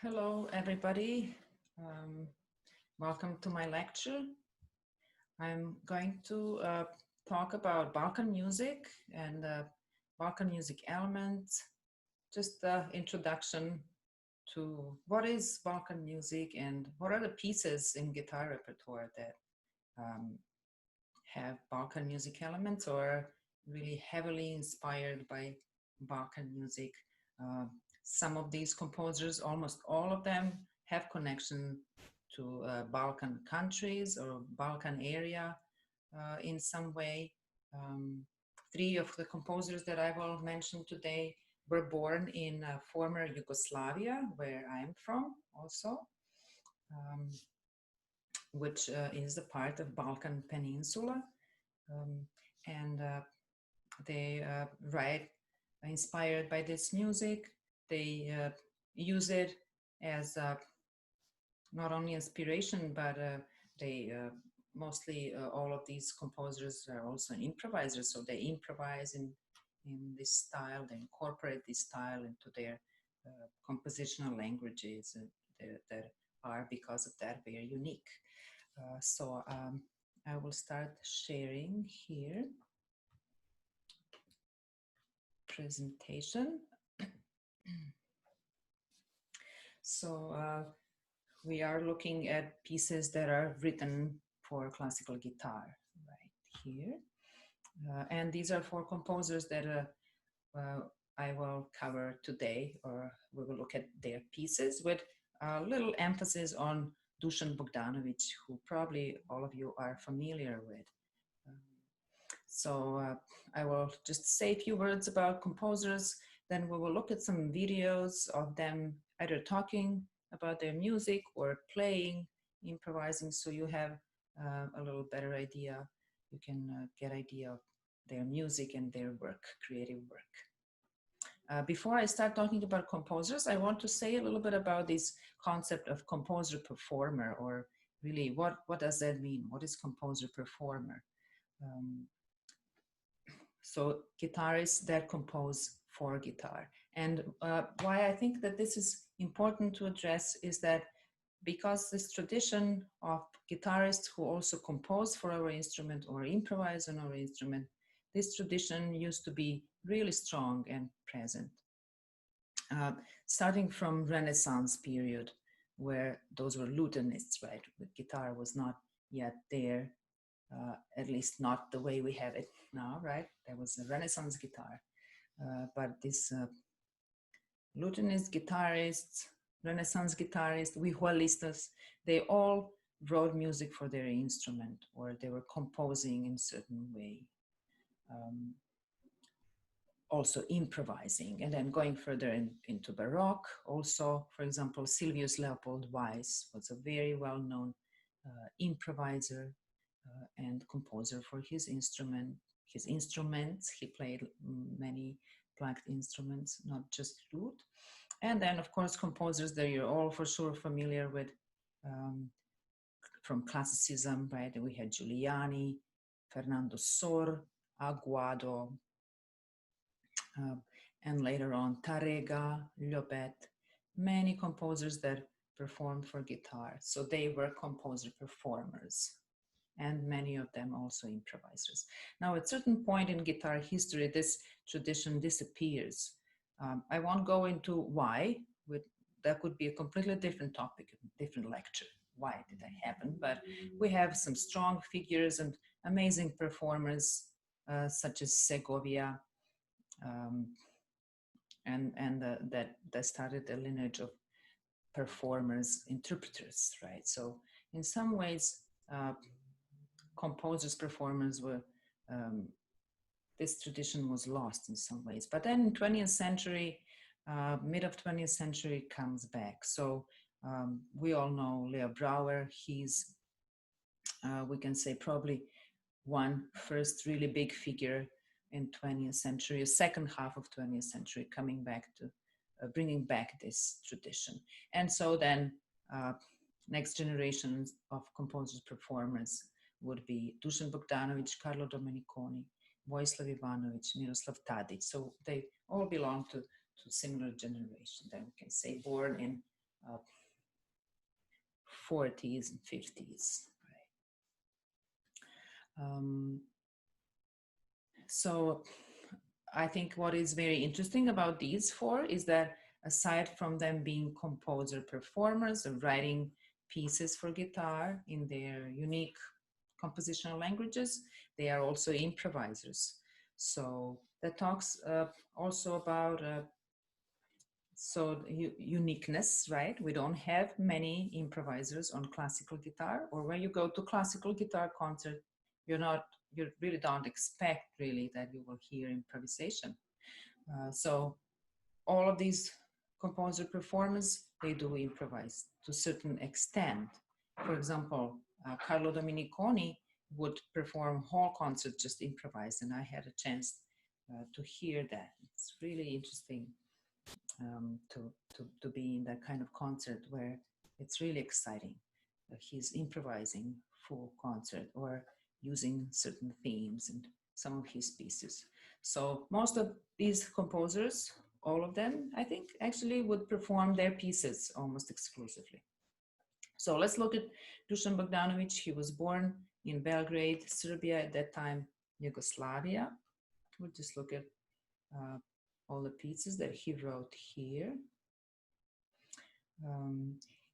Hello, everybody. Welcome to my lecture. I'm going to talk about Balkan music and Balkan music elements, just the introduction to what is Balkan music and what are the pieces in guitar repertoire that have Balkan music elements or really heavily inspired by Balkan music. Some of these composers, almost all of them, have connection to Balkan countries or Balkan area in some way. Three of the composers that I will mention today were born in former Yugoslavia, where I'm from also, which is a part of Balkan Peninsula. And they write inspired by this music. They use it as not only inspiration, but they mostly all of these composers are also improvisers, so they improvise in this style. They incorporate this style into their compositional languages that are, because of that, very unique. So I will start sharing here presentation. So we are looking at pieces that are written for classical guitar right here. And these are four composers that I will cover today, or we will look at their pieces with a little emphasis on Dusan Bogdanovich, who probably all of you are familiar with. So I will just say a few words about composers, then we will look at some videos of them either talking about their music or playing, improvising, so you have a little better idea. You can get idea of their music and their work, creative work. Before I start talking about composers, I want to say a little bit about this concept of composer-performer, or really what does that mean? What is composer-performer? So guitarists that compose for guitar. And why I think that this is important to address is that because this tradition of guitarists who also compose for our instrument or improvise on our instrument, this tradition used to be really strong and present. Starting from Renaissance period, where those were lutanists, right? The guitar was not yet there. At least not the way we have it now, right? There was a Renaissance guitar, but this lutenist guitarists, Renaissance guitarists, vihuelistas, they all wrote music for their instrument, or they were composing in a certain way. Also improvising, and then going further into Baroque. Also, for example, Silvius Leopold Weiss was a very well-known improviser and composer for his instruments. He played many plucked instruments, not just lute. And then, of course, composers that you're all for sure familiar with from classicism, right? We had Giuliani, Fernando Sor, Aguado, and later on Tárrega, Llobet, many composers that performed for guitar. So they were composer-performers, and many of them also improvisers. Now, at a certain point in guitar history, this tradition disappears. I won't go into why. That could be a completely different topic, a different lecture. Why did that happen? But we have some strong figures and amazing performers, such as Segovia, that started a lineage of performers, interpreters, right? So in some ways, composers, performers were, this tradition was lost in some ways. But then in 20th century, mid of 20th century comes back. So we all know Leo Brouwer. He's, we can say, probably one first really big figure in 20th century, second half of 20th century, coming back to bringing back this tradition. And so then next generations of composers, performers would be Dusan Bogdanovich, Carlo Domeniconi, V.Ivanovic, Miroslav Tadic. So they all belong to similar generation. Then we can say born in 40s and 50s. Right? So I think what is very interesting about these four is that aside from them being composer performers or writing pieces for guitar in their unique compositional languages, they are also improvisers. So that talks also about uniqueness, right? We don't have many improvisers on classical guitar, or when you go to classical guitar concert, you really don't expect really that you will hear improvisation. So all of these composer performers, they do improvise to a certain extent. For example, Carlo Domeniconi would perform whole concert just improvised, and I had a chance to hear that. It's really interesting to be in that kind of concert where it's really exciting. He's improvising full concert or using certain themes and some of his pieces. So most of these composers, all of them, I think, actually would perform their pieces almost exclusively. So let's look at Dusan Bogdanovich. He was born in Belgrade, Serbia, at that time, Yugoslavia. We'll just look at all the pieces that he wrote here.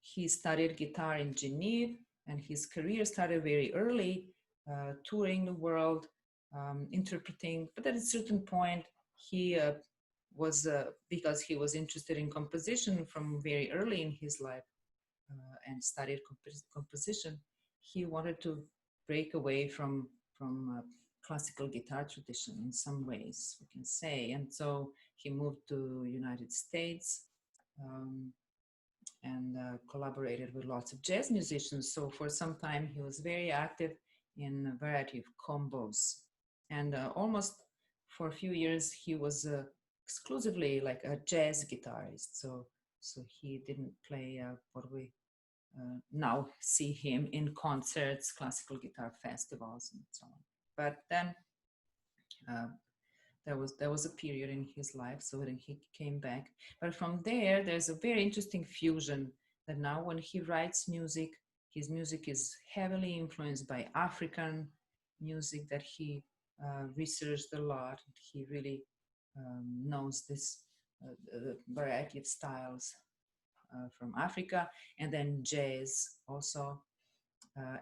He studied guitar in Geneva, and his career started very early, touring the world, interpreting, but at a certain point, he was, because he was interested in composition from very early in his life and studied composition, he wanted to break away from classical guitar tradition in some ways, we can say. And so he moved to United States and collaborated with lots of jazz musicians. So for some time, he was very active in a variety of combos. And almost for a few years, he was exclusively like a jazz guitarist. So he didn't play what we now see him in concerts, classical guitar festivals, and so on. But then there was a period in his life, so then he came back. But from there, there's a very interesting fusion that now when he writes music, his music is heavily influenced by African music that he researched a lot. He really knows this variety of styles from Africa, and then jazz also,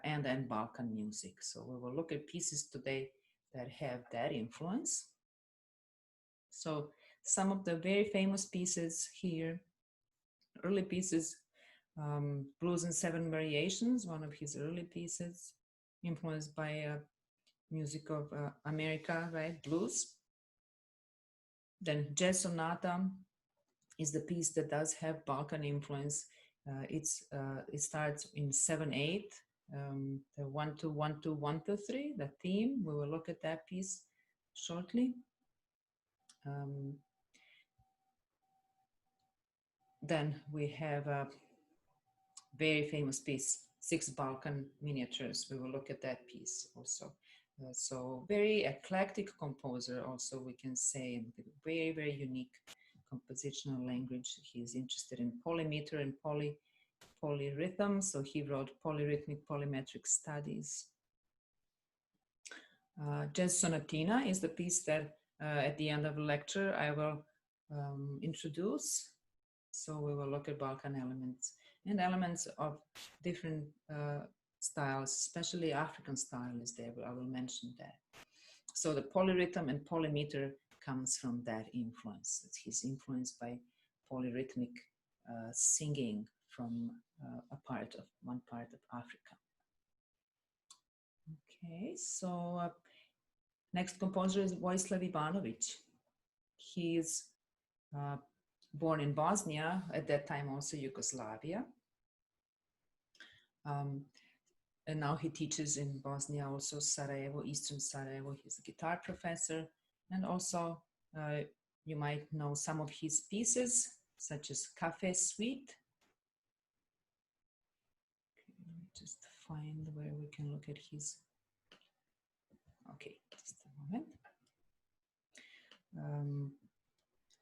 and then Balkan music. So we will look at pieces today that have that influence. So some of the very famous pieces here, early pieces, Blues in Seven Variations, one of his early pieces, influenced by music of America, right, blues. Then Jazz Sonata is the piece that does have Balkan influence. It starts in 7/8, the 1-2, 1-2, 1-2, 3, the theme. We will look at that piece shortly. Then we have a very famous piece, 6 Balkan Miniatures. We will look at that piece also. So very eclectic composer also, we can say, and very, very unique compositional language. He's interested in polymeter and polyrhythm, so he wrote polyrhythmic polymetric studies. Jazz Sonatina is the piece that at the end of the lecture I will introduce. So we will look at Balkan elements and elements of different styles, especially African style is there, but I will mention that. So the polyrhythm and polymeter comes from that influence. He's influenced by polyrhythmic singing from one part of Africa. Okay, so next composer is V.Ivanovic. He is born in Bosnia, at that time also Yugoslavia. And now he teaches in Bosnia, also Sarajevo, Eastern Sarajevo. He's a guitar professor. And also you might know some of his pieces, such as Cafe Suite. Okay, just find where we can look at his. Okay, just a moment.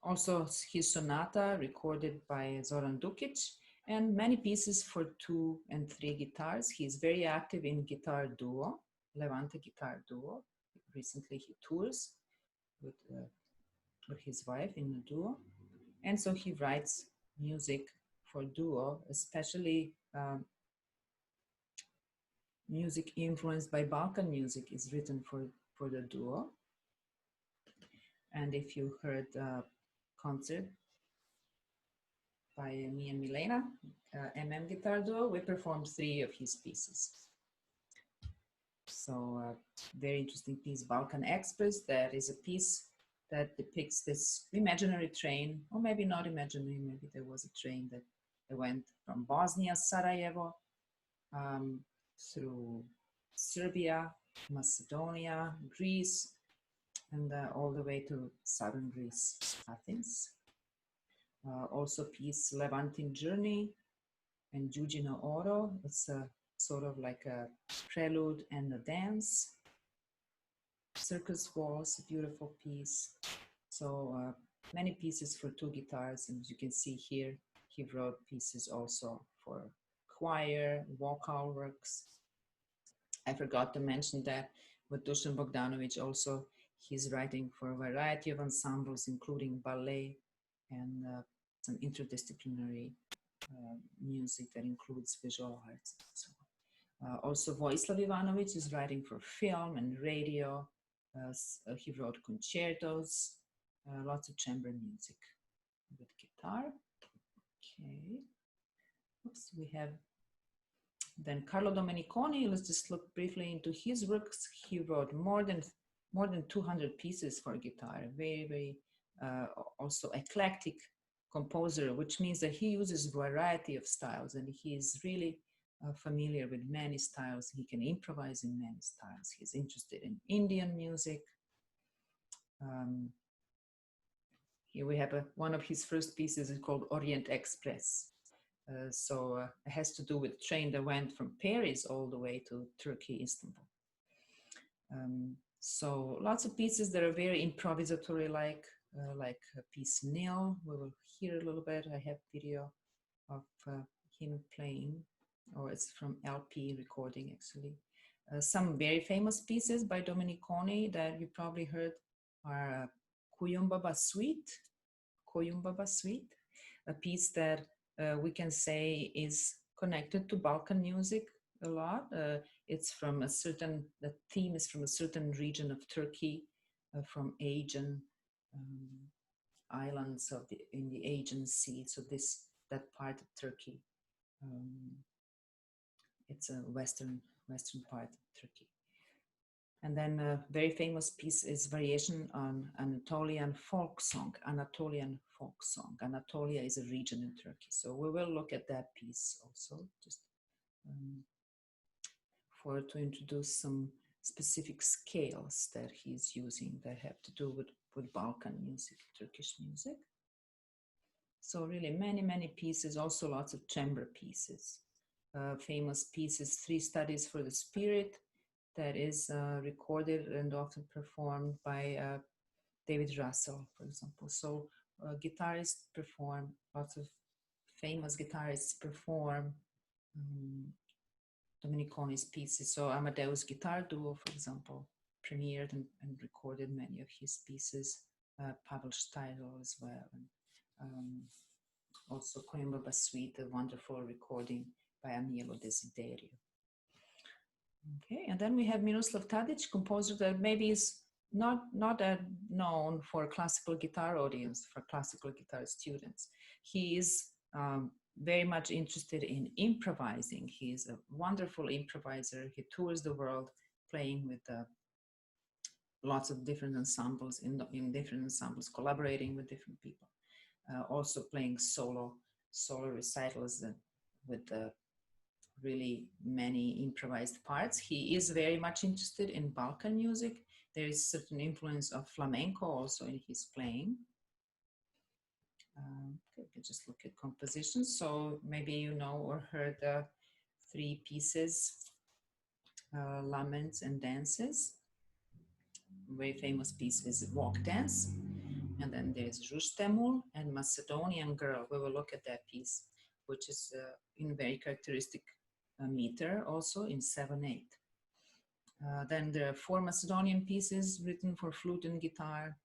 Also his Sonata recorded by Zoran Dukic, and many pieces for 2 and 3 guitars. He is very active in guitar duo, Levante guitar duo. Recently he tours with his wife in a duo. And so he writes music for duo, especially music influenced by Balkan music is written for the duo. And if you heard a concert by me and Milena, guitar duo, we performed 3 of his pieces. So very interesting piece, Balkan Express. That is a piece that depicts this imaginary train, or maybe not imaginary, maybe there was a train that went from Bosnia, Sarajevo, through Serbia, Macedonia, Greece, and all the way to southern Greece, Athens. Also piece Levantine Journey and Giugino Oro. It's a sort of like a prelude and a dance. Circus Waltz, a beautiful piece. So many pieces for 2 guitars, and as you can see here, he wrote pieces also for choir, vocal works. I forgot to mention that with Dusan Bogdanovich also, he's writing for a variety of ensembles, including ballet and some interdisciplinary music that includes visual arts. So, also, V.Ivanovic is writing for film and radio. He wrote concertos, lots of chamber music with guitar. Okay. Oops, we have then Carlo Domeniconi. Let's just look briefly into his works. He wrote more than 200 pieces for guitar. Very, very also eclectic composer, which means that he uses a variety of styles, and he is really familiar with many styles. He can improvise in many styles. He's interested in Indian music. Here we have one of his first pieces is called Orient Express. So it has to do with a train that went from Paris all the way to Turkey, Istanbul. So lots of pieces that are very improvisatory, like a piece Nil. We will hear a little bit. I have video of him playing, or it's from LP recording actually. Some very famous pieces by Domeniconi that you probably heard are Kuyumbaba Suite, a piece that we can say is connected to Balkan music a lot. It's from a certain, the theme is from a certain region of Turkey, from Aegean islands in the Aegean Sea. So that part of Turkey, it's a western part of Turkey. And then a very famous piece is variation on Anatolian folk song. Anatolia is a region in Turkey. So we will look at that piece also, just to introduce some specific scales that he's using that have to do with Balkan music, Turkish music. So really many pieces, also lots of chamber pieces. Famous pieces, 3 Studies for the Spirit, that is recorded and often performed by David Russell, for example. So guitarists perform, lots of famous guitarists perform Domeniconi's pieces. So Amadeus Guitar Duo, for example, premiered and recorded many of his pieces. Pavel Steidl as well. And, also Coimbra Suite, a wonderful recording by Aniello Desiderio. Okay, and then we have Miroslav Tadic, composer that maybe is not known for classical guitar audience, for classical guitar students. He is very much interested in improvising. He is a wonderful improviser. He tours the world playing with lots of different ensembles, in different ensembles, collaborating with different people. Also playing solo recitals with really many improvised parts. He is very much interested in Balkan music. There is certain influence of flamenco also in his playing. Okay, we just look at compositions. So maybe you know or heard 3 pieces, Laments and Dances. Very famous piece is Walk Dance. And then there's Rustemul and Macedonian Girl. We will look at that piece which is in very characteristic meter, also in 7/8. Then there are 4 Macedonian pieces written for flute and guitar.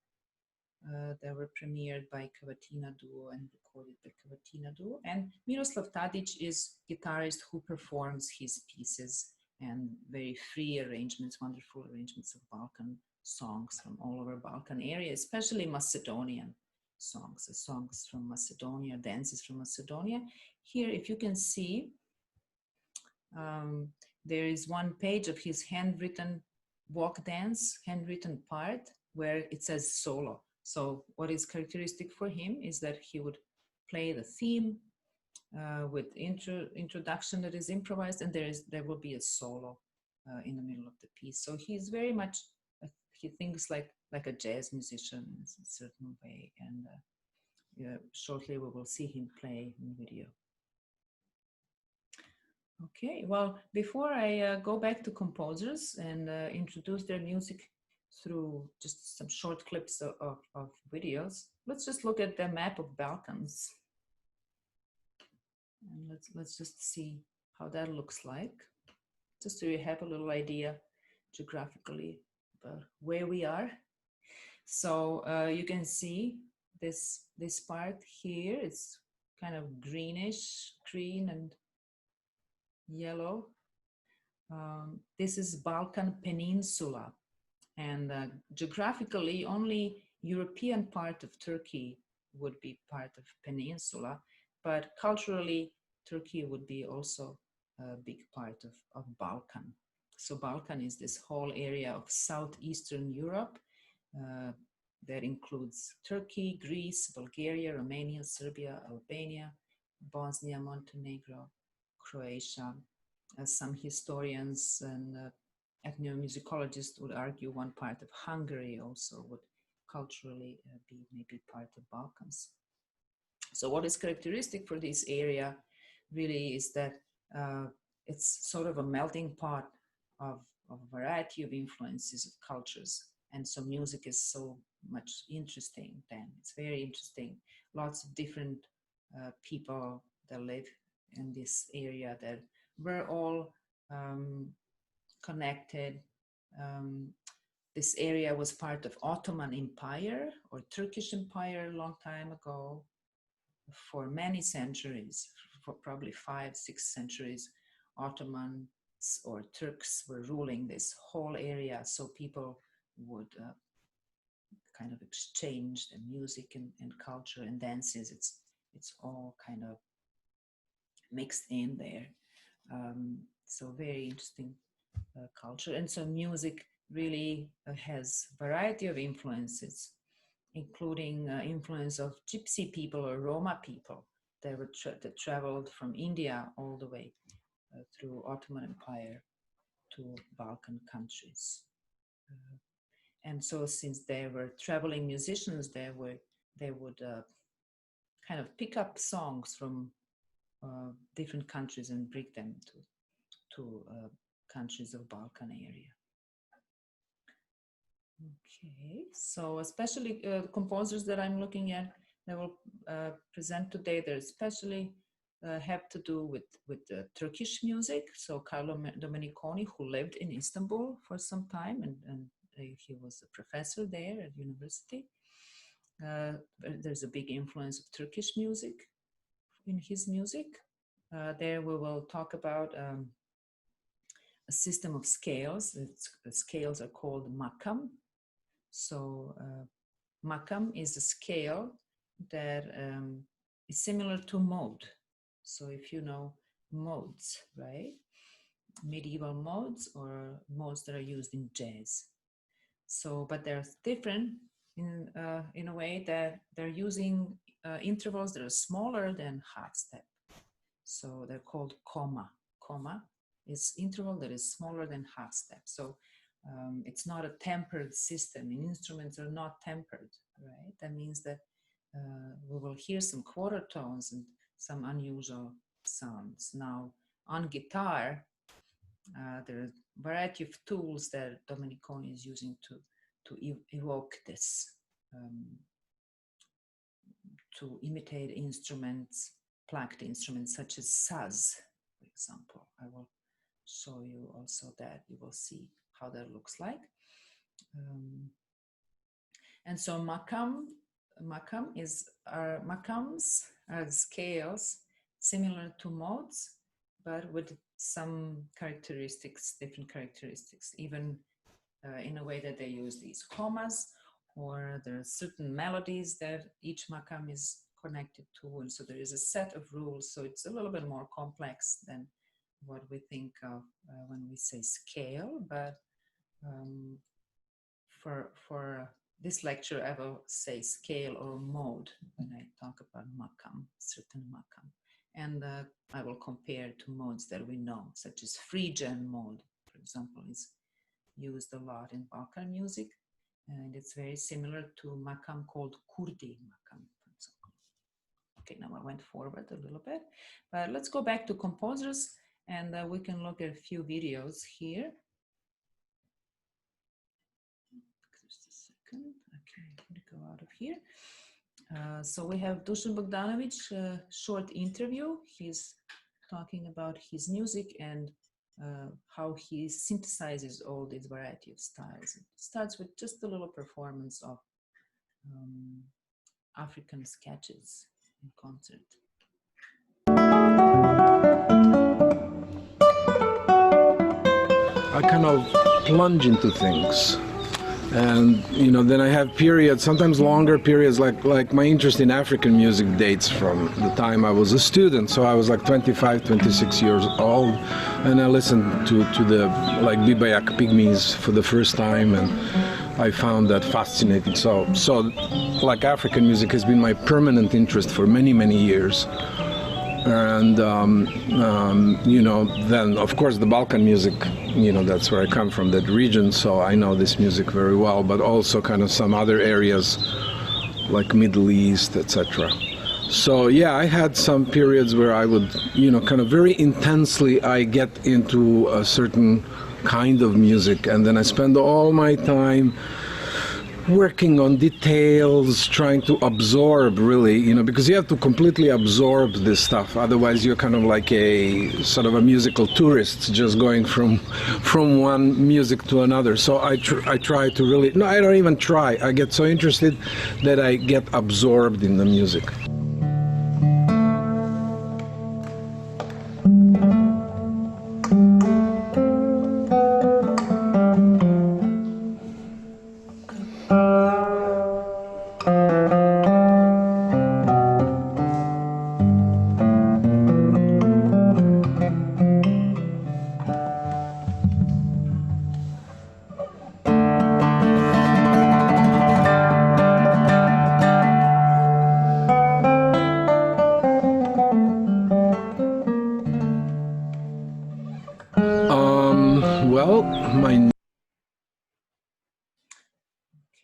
They were premiered by Cavatina Duo and recorded by Cavatina Duo. And Miroslav Tadic is guitarist who performs his pieces and very free arrangements, wonderful arrangements of Balkan songs from all over Balkan area, especially Macedonian songs, songs from Macedonia, dances from Macedonia. Here, if you can see, there is one page of his handwritten walk dance, handwritten part, where it says solo. So what is characteristic for him is that he would play the theme with introduction that is improvised, and there will be a solo in the middle of the piece. So he's very much, he thinks like a jazz musician in a certain way, and shortly we will see him play in video. Okay, well, before I go back to composers and introduce their music through just some short clips of videos, let's just look at the map of Balkans. And let's just see how that looks like, just so you have a little idea geographically about where we are. So you can see this part here, it's kind of greenish, green and yellow. This is Balkan Peninsula, and geographically only European part of Turkey would be part of Peninsula, but culturally Turkey would be also a big part of Balkan. So Balkan is this whole area of southeastern Europe that includes Turkey, Greece, Bulgaria, Romania, Serbia, Albania, Bosnia, Montenegro, Croatia. Some historians and ethnomusicologists would argue one part of Hungary also would culturally be maybe part of Balkans. So what is characteristic for this area really is that it's sort of a melting pot of a variety of influences of cultures. And so music is so much interesting then. It's very interesting. Lots of different people that live in this area that were all connected. This area was part of Ottoman Empire or Turkish Empire a long time ago. For many centuries, for probably 5-6 centuries, Ottomans or Turks were ruling this whole area. So people would kind of exchange the music and culture and dances. It's all kind of mixed in there. So very interesting culture. And so music really has a variety of influences, including influence of Gypsy people or Roma people that traveled from India all the way through Ottoman Empire to Balkan countries. And so since they were traveling musicians, they would kind of pick up songs from different countries and bring them to countries of Balkan area. Okay, so especially composers that I'm looking at that will present today, they especially have to do with Turkish music. So Carlo Domeniconi, who lived in Istanbul for some time, and he was a professor there at university. There's a big influence of Turkish music in his music. There we will talk about a system of scales. The scales are called makam. So makam is a scale that is similar to mode. So if you know modes, right? Medieval modes or modes that are used in jazz. So, but they're different in a way that they're using intervals that are smaller than half step. So they're called comma. Comma is interval that is smaller than half step. So it's not a tempered system. And instruments are not tempered, right? That means that we will hear some quarter tones and some unusual sounds. Now, on guitar, there are a variety of tools that Domeniconi is using to evoke this, to imitate instruments, plucked instruments such as saz, for example. I will show you also that. You will see how that looks like. And so makams are scales similar to modes, but with some characteristics, different characteristics, even in a way that they use these commas, or there are certain melodies that each makam is connected to, and so there is a set of rules. So it's a little bit more complex than what we think of when we say scale, but for this lecture, I will say scale or mode when I talk about makam, certain makam. And I will compare to modes that we know, such as Phrygian mode, for example, is used a lot in Balkan music. And it's very similar to makam called Kurdi makam, for example. Okay, now I went forward a little bit, but let's go back to composers, and we can look at a few videos here. Just a second. Okay, let me go out of here. So we have Dusan Bogdanovich, short interview. He's talking about his music and how he synthesizes all this variety of styles. It starts with just a little performance of African sketches in concert. I kind of plunge into things. And then I have periods, sometimes longer periods, like my interest in African music dates from the time I was a student. So I was like 25, 26 years old, and I listened to the Bibayak Pygmies for the first time, and I found that fascinating. So like African music has been my permanent interest for many, many years. And then of course the Balkan music, that's where I come from, that region, so I know this music very well, but also kind of some other areas like Middle East, etc. So yeah, I had some periods where I would, kind of very intensely I get into a certain kind of music, and then I spend all my time working on details, trying to absorb, really, because you have to completely absorb this stuff. Otherwise, you're kind of like a sort of a musical tourist, just going from one music to another. So I try to really, no, I don't even try. I get so interested that I get absorbed in the music.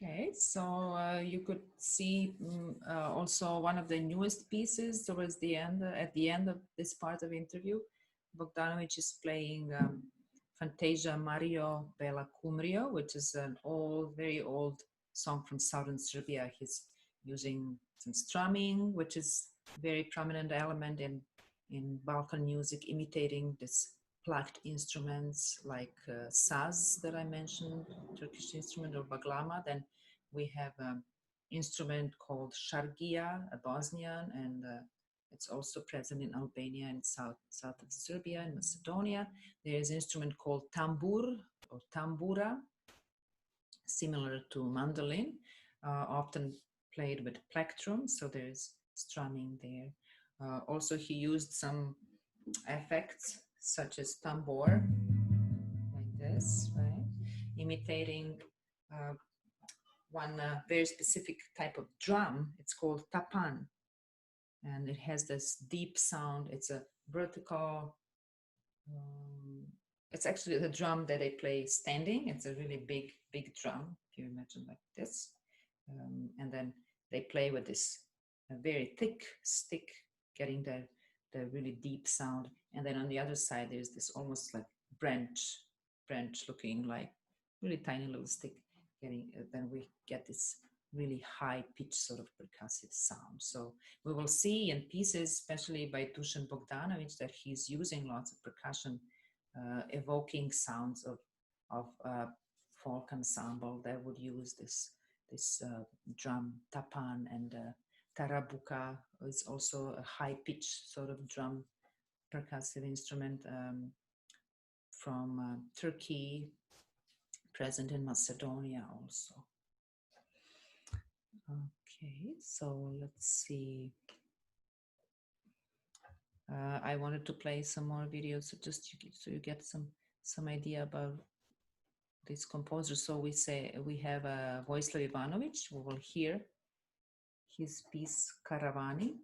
Okay, so you could see also one of the newest pieces towards the end, at the end of this part of the interview. Bogdanovich is playing Fantasia Mario Bela Cumrio, which is an old, very old song from southern Serbia. He's using some strumming, which is a very prominent element in Balkan music, imitating this plucked instruments like saz that I mentioned, Turkish instrument, or baglama. Then we have an instrument called shargia, a Bosnian, and it's also present in Albania and south of Serbia and Macedonia. There is an instrument called tambur or tambura, similar to mandolin, often played with plectrum, so there's strumming there. Also, he used some effects such as tambor, like this, right? Imitating one very specific type of drum. It's called tapan, and it has this deep sound. It's a vertical, it's actually the drum that they play standing. It's a really big drum, if you imagine like this. And then they play with this very thick stick, getting the really deep sound. And then on the other side, there's this almost like branch looking like really tiny little stick, getting, then we get this really high-pitched sort of percussive sound. So we will see in pieces, especially by Dusan Bogdanovich, that he's using lots of percussion, evoking sounds of folk ensemble that would use this drum tapan, and tarabuka is also a high-pitched sort of drum percussive instrument from Turkey, present in Macedonia also. Okay, so let's see. I wanted to play some more videos, so you get some idea about this composer. So we have Vojislav Ivanovic. We will hear his piece Karavani.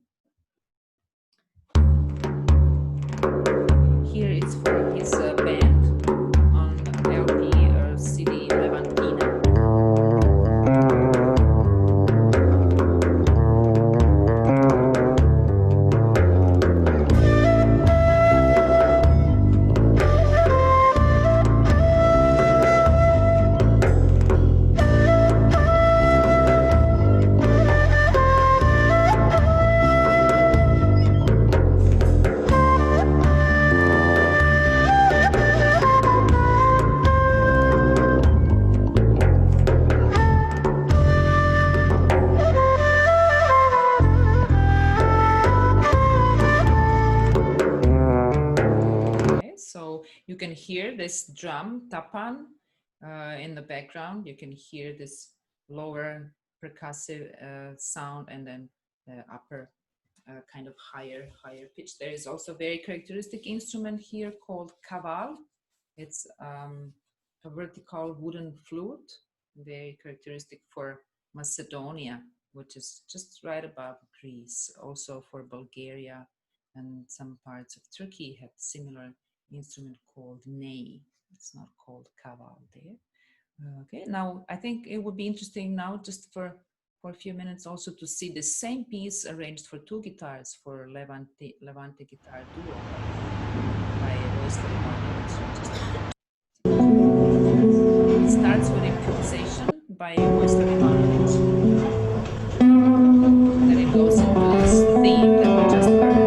Here it's for his band on LP or CD Levantina. You can hear this drum tapan in the background. You can hear this lower percussive sound, and then the upper kind of higher pitch. There is also a very characteristic instrument here called kaval. It's a vertical wooden flute, very characteristic for Macedonia, which is just right above Greece. Also for Bulgaria and some parts of Turkey have similar instrument called ney. It's not called kaval there. Okay, now I think it would be interesting now just for a few minutes also to see the same piece arranged for two guitars, for Levante guitar duo by Vojislav Ivanovic. It starts with improvisation by Vojislav Ivanovic. Then it goes into this theme that we just heard.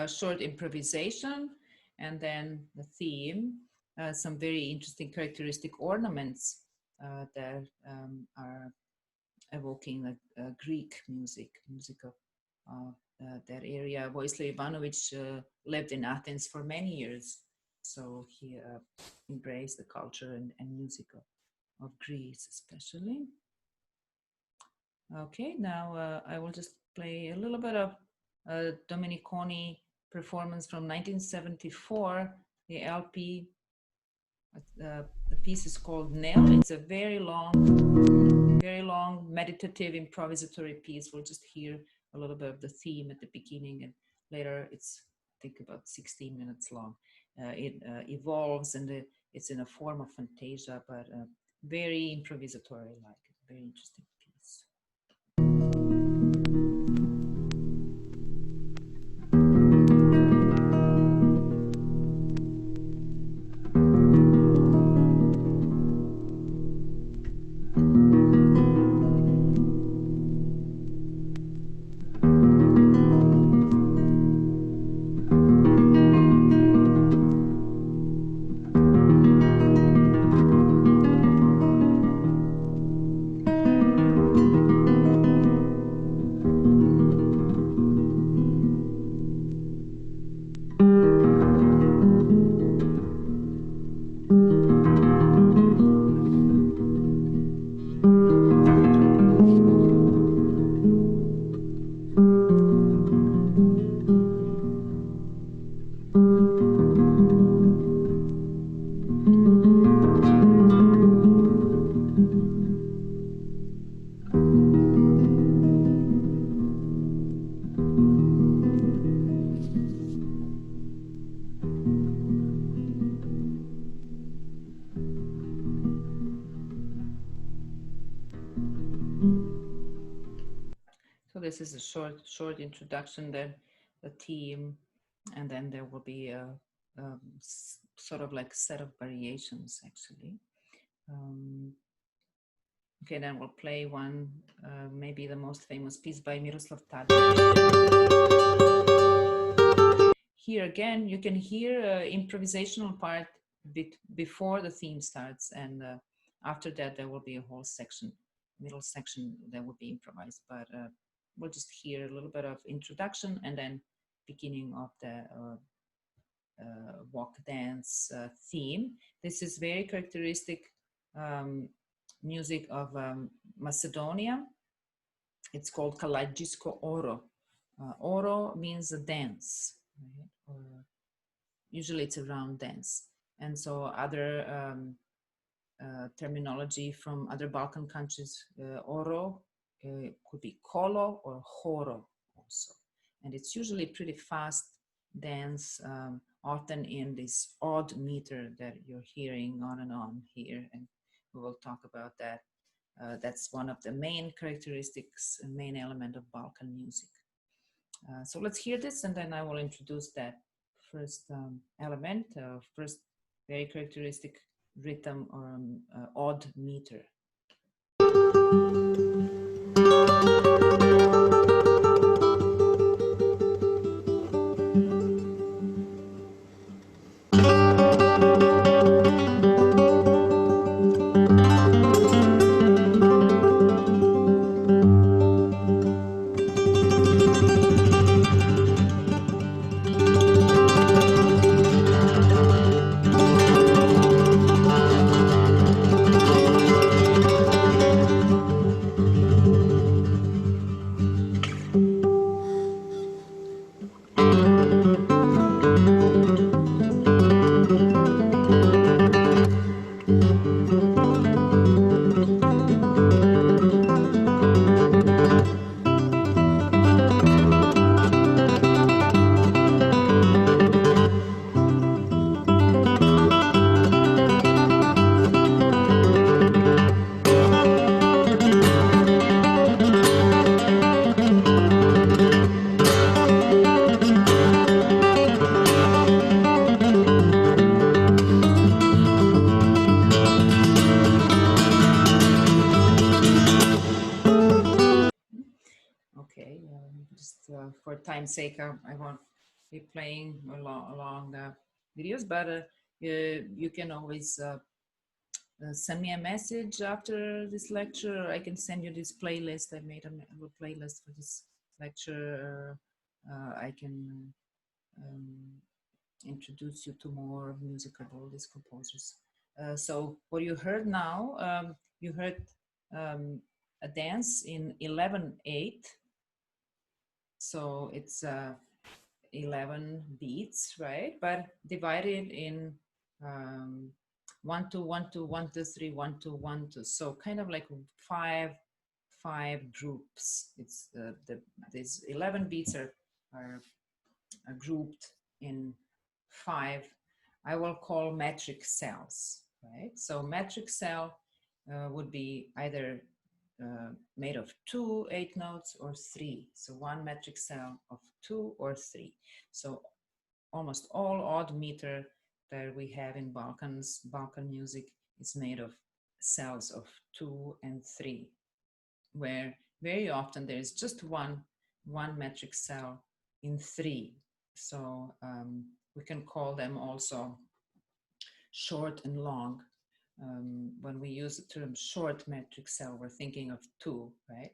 Short improvisation, and then the theme, some very interesting characteristic ornaments that are evoking Greek music of that area. Vojislav Ivanovic lived in Athens for many years, so he embraced the culture and music of Greece especially. Okay, now I will just play a little bit of Domeniconi performance from 1974. The LP, the piece is called Nell. It's a very long meditative improvisatory piece. We'll just hear a little bit of the theme at the beginning, and later it's, I think, about 16 minutes long. It evolves, and it's in a form of fantasia, but very improvisatory, like very interesting piece. this is a short introduction, then the theme, and then there will be a sort of like set of variations actually. Okay, then we'll play one, maybe the most famous piece by Miroslav Tadic. Here again, you can hear improvisational part before the theme starts, and after that there will be a whole section, middle section that will be improvised, but we'll just hear a little bit of introduction and then beginning of the walk dance theme. This is very characteristic music of Macedonia. It's called Kalajisko Oro. Oro means a dance, right? Or usually it's a round dance. And so other terminology from other Balkan countries, Oro could be Kolo or Horo also. And it's usually pretty fast dance, often in this odd meter that you're hearing on and on here. And we will talk about that. That's one of the main characteristics and main element of Balkan music. So let's hear this, and then I will introduce that first element, first very characteristic rhythm or odd meter. For time's sake, I won't be playing along videos, but you can always send me a message after this lecture, or I can send you this playlist. I made a little playlist for this lecture. I can introduce you to more music of all these composers. So what you heard now, you heard a dance in 11/8. So it's 11 beats, right? But divided in 1 2 1 2 1 2 3 1 2 1 2. So kind of like five groups. It's these 11 beats are grouped in 5. I will call metric cells, right? So metric cell would be either made of 2 8 notes or 3. So one metric cell of 2 or 3. So almost all odd meter that we have in Balkan music is made of cells of 2 and 3, where very often there is just one metric cell in 3. So we can call them also short and long. When we use the term short metric cell, we're thinking of 2, right?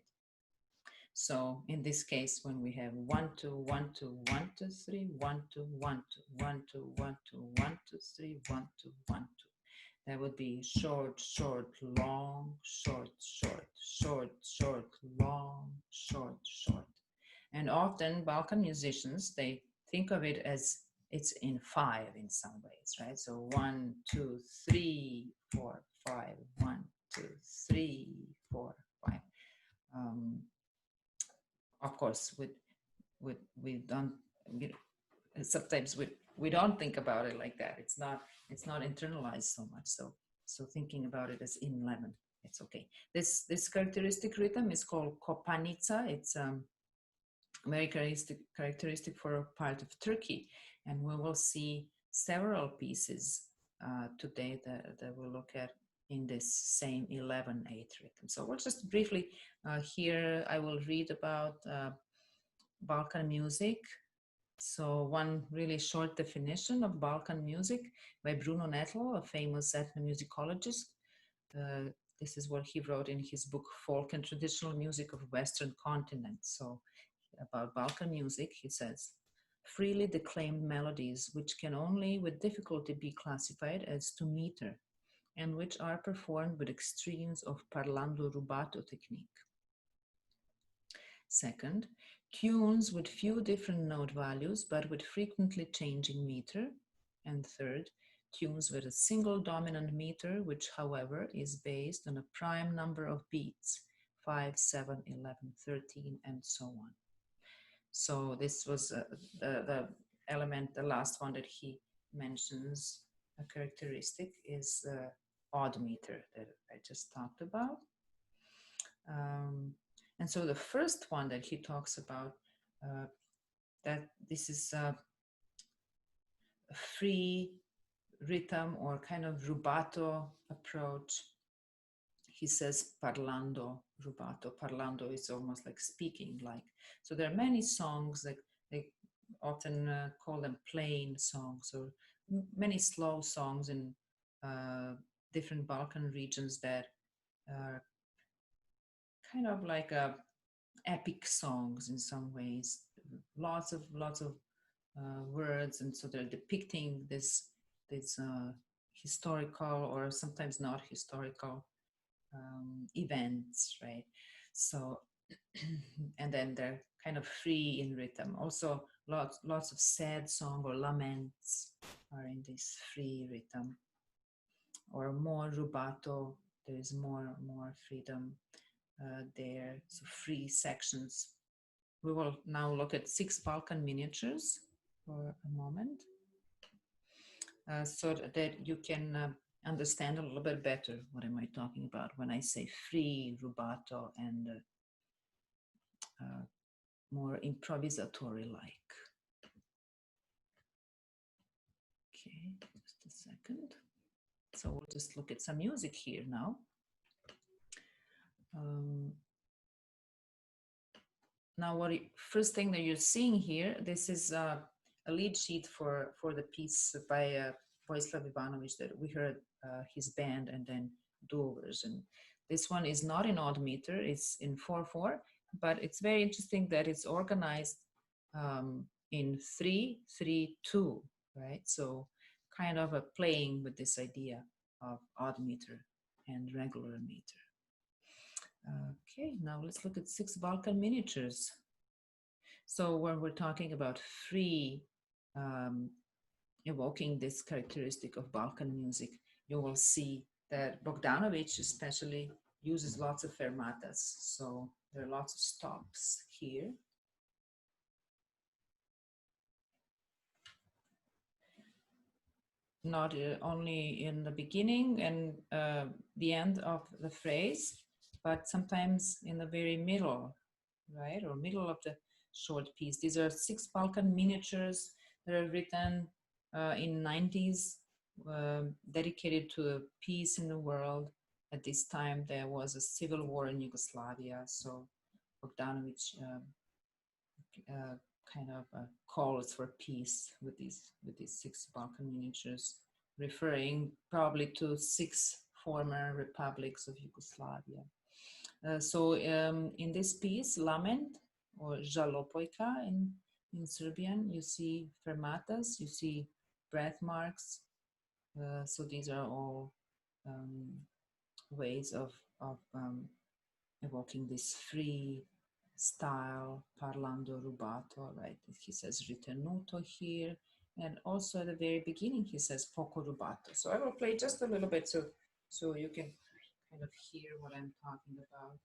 So in this case, when we have 1 2 1 2 1 2 3 1 2 1 2 1 2 1 2 1 2 3 1 2 1 2, that would be short short long short short short short long short short. And often Balkan musicians, they think of it as it's in 5 in some ways, right? So 1 2 3 4 5 1 2 3 4 5. Of course, we don't, you know, sometimes we don't think about it like that. It's not internalized so much. So thinking about it as in 11, it's okay. This characteristic rhythm is called kopanica. It's very characteristic for a part of Turkey. And we will see several pieces today that we'll look at in this same 11/8 rhythm. So we'll just briefly here I will read about Balkan music. So one really short definition of Balkan music by Bruno Nettel, a famous ethnomusicologist. This is what he wrote in his book, Folk and Traditional Music of Western Continent. So about Balkan music, he says, freely declaimed melodies which can only with difficulty be classified as to meter and which are performed with extremes of parlando rubato technique. Second, tunes with few different note values but with frequently changing meter. And third, tunes with a single dominant meter, which however is based on a prime number of beats, 5, 7, 11, 13, and so on. So this was the element, the last one that he mentions, a characteristic is the odd meter that I just talked about. And so the first one that he talks about, that this is a free rhythm or kind of rubato approach. He says parlando rubato. Parlando is almost like speaking, like. So there are many songs that they often call them plain songs, or many slow songs in different Balkan regions that are kind of like epic songs in some ways. Lots of words, and so they're depicting this historical or sometimes not historical events, right? So, and then they're kind of free in rhythm. Also, lots of sad song or laments are in this free rhythm, or more rubato. There is more freedom there. So free sections. We will now look at 6 Balkan miniatures for a moment, so that you can understand a little bit better what am I talking about when I say free rubato and more improvisatory like. Okay, just a second. So we'll just look at some music here now. Now, first thing that you're seeing here, this is a lead sheet for the piece by V.Ivanovic that we heard his band and then duo version. This one is not in odd meter, it's in 4/4, but it's very interesting that it's organized in 3/3/2, right? So kind of a playing with this idea of odd meter and regular meter. Okay, now let's look at 6 Balkan miniatures. So when we're talking about free, evoking this characteristic of Balkan music, you will see that Bogdanovich especially uses lots of fermatas. So there are lots of stops here. Not only in the beginning and the end of the phrase, but sometimes in the very middle, right? Or middle of the short piece. These are 6 Balkan miniatures that are written in 90s, dedicated to a peace in the world. At this time, there was a civil war in Yugoslavia, so Bogdanovich kind of calls for peace with these 6 Balkan miniatures, referring probably to 6 former republics of Yugoslavia. So in this piece, Lament, or Žalopojka in Serbian, you see fermatas, you see breath marks. So these are all ways of evoking this free style, parlando rubato, right? He says ritenuto here. And also at the very beginning, he says poco rubato. So I will play just a little bit so you can kind of hear what I'm talking about.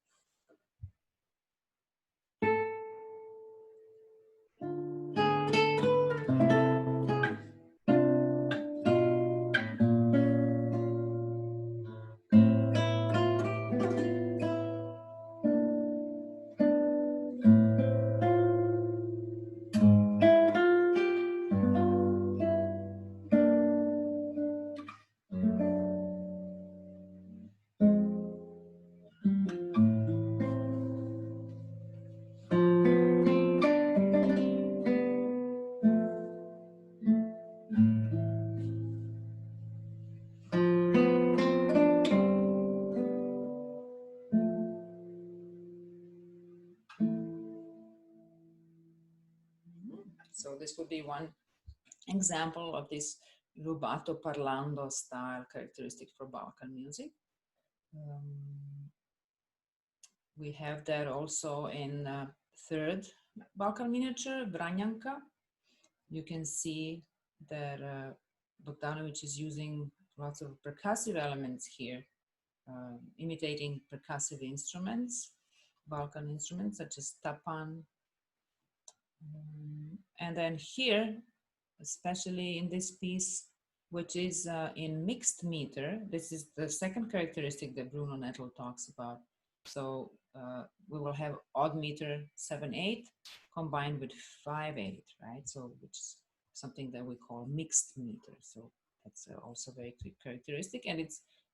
this would be one example of this rubato parlando style characteristic for Balkan music. We have that also in third Balkan miniature, Vranjanka. You can see that Bogdanovich is using lots of percussive elements here, imitating percussive instruments, Balkan instruments such as tapan. And then here, especially in this piece, which is in mixed meter, this is the second characteristic that Bruno Nettel talks about. So we will have odd meter 7/8 combined with 5/8, right? So which is something that we call mixed meter. So that's also very characteristic, and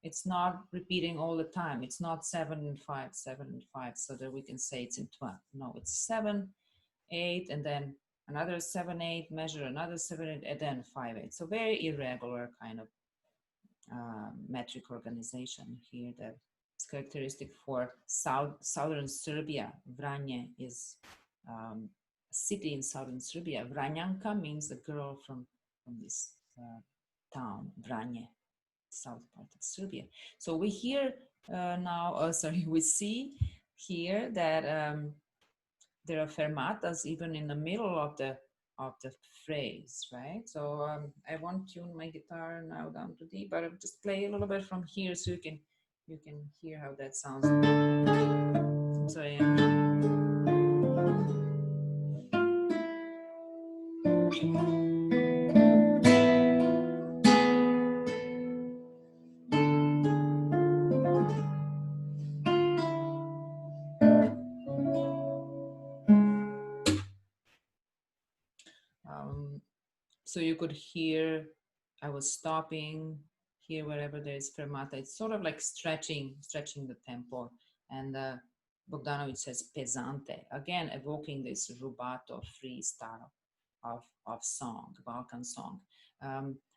it's not repeating all the time. It's not 7/5, 7/5, so that we can say it's in 12. No, it's 7/8, and then another 7/8 measure, another 7/8, and then 5/8. So very irregular kind of metric organization here that's characteristic for southern Serbia. Vranje is a city in southern Serbia. Vranjanka means the girl from this town, Vranje, south part of Serbia. So we hear we see here that there are fermatas even in the middle of the phrase, right? So I won't tune my guitar now down to D, but I'll just play a little bit from here so you can hear how that sounds. So so you could hear, I was stopping here wherever there is fermata. It's sort of like stretching the tempo. And Bogdanovich says pesante, again evoking this rubato free style of song, Balkan song.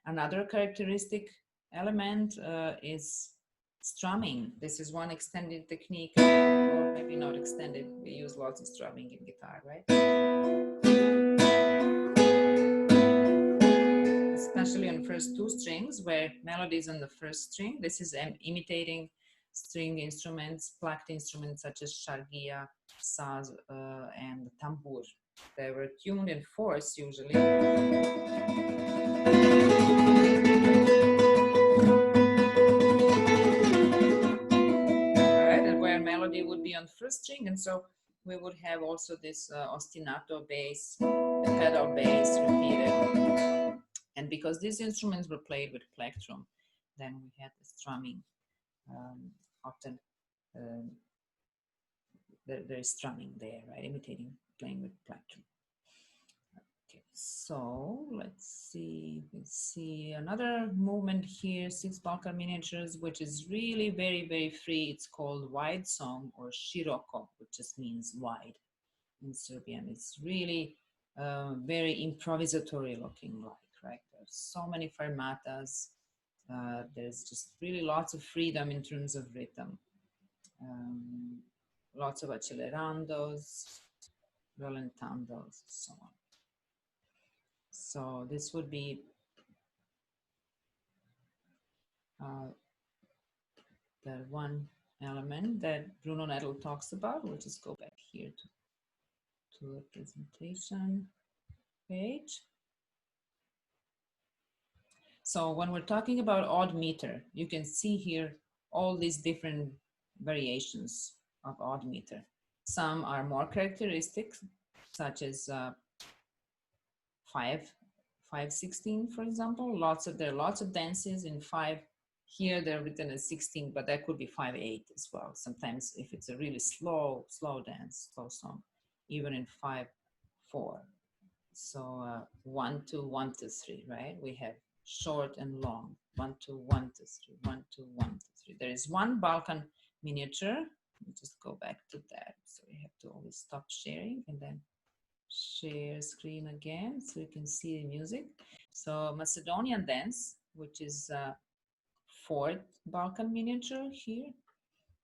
Another characteristic element is strumming. This is one extended technique, or maybe not extended. We use lots of strumming in guitar, right? Especially on first two strings, where melody is on the first string. This is imitating string instruments, plucked instruments such as shargia, saz, and tambur. They were tuned in fourths usually. Right, and where melody would be on first string, and so we would have also this ostinato bass, the pedal bass repeated. And because these instruments were played with plectrum, then we had the strumming. Often there is strumming there, right? Imitating playing with plectrum. Okay, so let's see another movement here, 6 Balkan miniatures, which is really very, very free. It's called wide song or shiroko, which just means wide in Serbian. It's really very improvisatory looking like. Right? There's so many fermatas. There's just really lots of freedom in terms of rhythm. Lots of accelerandos, rallentandos, so on. So this would be the one element that Bruno Nettel talks about. We'll just go back here to the presentation page. So when we're talking about odd meter, you can see here all these different variations of odd meter. Some are more characteristic, such as 5/16, for example. There are lots of dances in 5. Here they're written as 16, but that could be 5/8 as well. Sometimes if it's a really slow dance, slow song, even in 5/4. So 1 2 1 2 3, right? We have short and long, 1 2 1 2 3, 1 2 1 2 3. There is one Balkan miniature. Let me just go back to that. So we have to always stop sharing and then share screen again so you can see the music. So Macedonian Dance, which is 4th Balkan miniature here,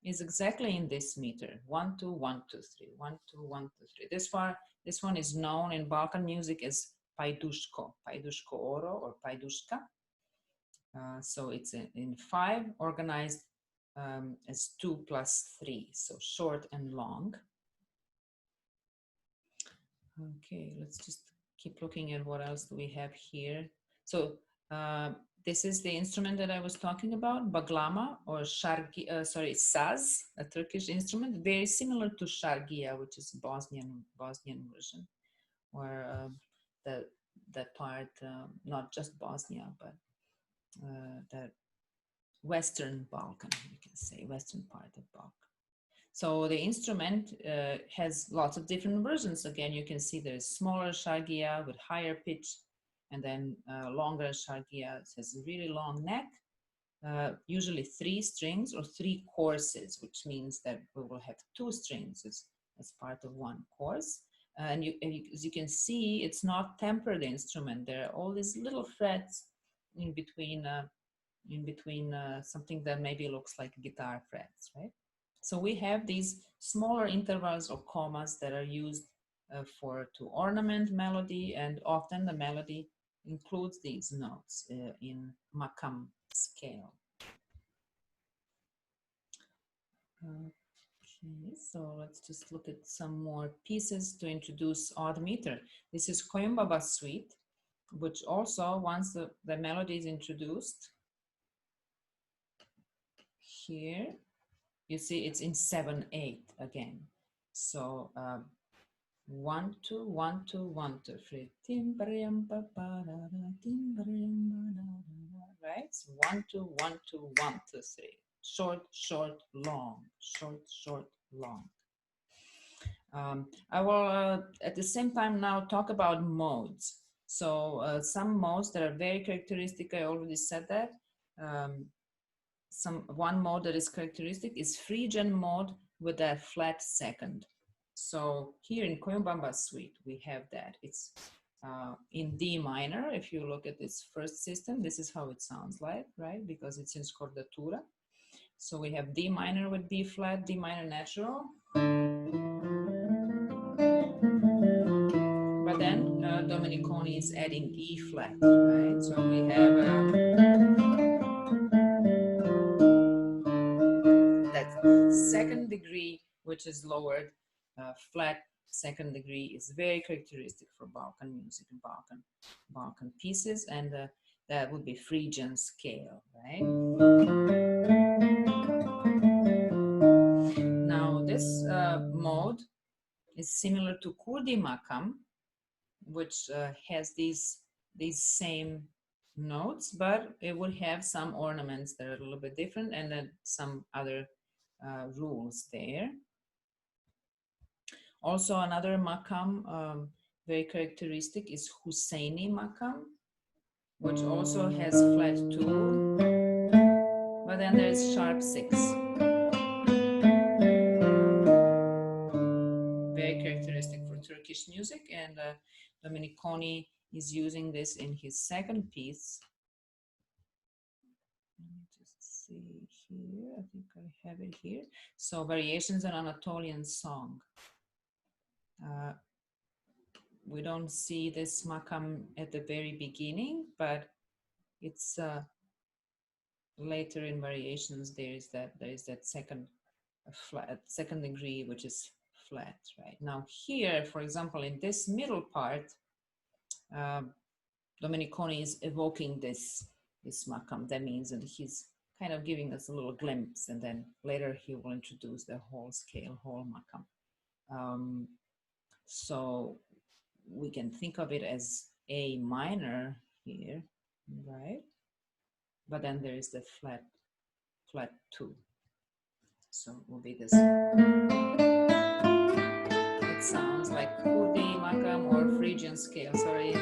is exactly in this meter, 1 2 1 2 3, 1 2 1 2 3. This one is known in Balkan music as pajdushko oro or pajdushka. So it's in 5, organized as 2 plus 3, so short and long. Okay, let's just keep looking at what else do we have here. So this is the instrument that I was talking about, baglama or saz, a Turkish instrument, very similar to shargia, which is Bosnian version, or that part, not just Bosnia, but the Western Balkan, you can say, Western part of Balkan. So the instrument has lots of different versions. Again, you can see there's smaller shargia with higher pitch, and then longer shargia. It has a really long neck, usually 3 strings or 3 courses, which means that we will have 2 strings as part of one course. And as you can see, it's not tempered instrument. There are all these little frets in between something that maybe looks like guitar frets, right? So we have these smaller intervals or commas that are used to ornament melody, and often the melody includes these notes in makam scale. Okay, so let's just look at some more pieces to introduce odd meter. This is Koyumbaba suite, which also, once the melody is introduced, here you see it's in 7/8 again. So 1 2 1 2 1 2 3, right? So 1 2 1 2 1 2 3. Short, short, long, short, short, long. I will at the same time now talk about modes. So some modes that are very characteristic, I already said that. One mode that is characteristic is Phrygian mode with a flat second. So here in Koyumbaba suite, we have that. It's in D minor. If you look at this first system, this is how it sounds like, right? Because it's in scordatura. So we have D minor with B flat, D minor natural. But then Domeniconi is adding E flat, right? So we have that second degree, which is lowered, flat second degree, is very characteristic for Balkan music and Balkan pieces, and that would be Phrygian scale, right? Now this mode is similar to Kurdi makam, which has these same notes, but it would have some ornaments that are a little bit different, and then some other rules there. Also, another makam very characteristic is Husseini makam, which also has flat 2, but then there's sharp 6. Very characteristic for Turkish music, and Domeniconi is using this in his second piece. Let me just see here. I think I have it here. So Variations on Anatolian Song. We don't see this makam at the very beginning, but it's later in Variations. There is that second flat, second degree, which is flat, right? Now here, for example, in this middle part, Domeniconi is evoking this makam. That means that he's kind of giving us a little glimpse, and then later he will introduce the whole scale, whole makam. So we can think of it as A minor here, right? But then there is the flat 2. So it will be this. It sounds like Kurdi makam or Phrygian scale, sorry.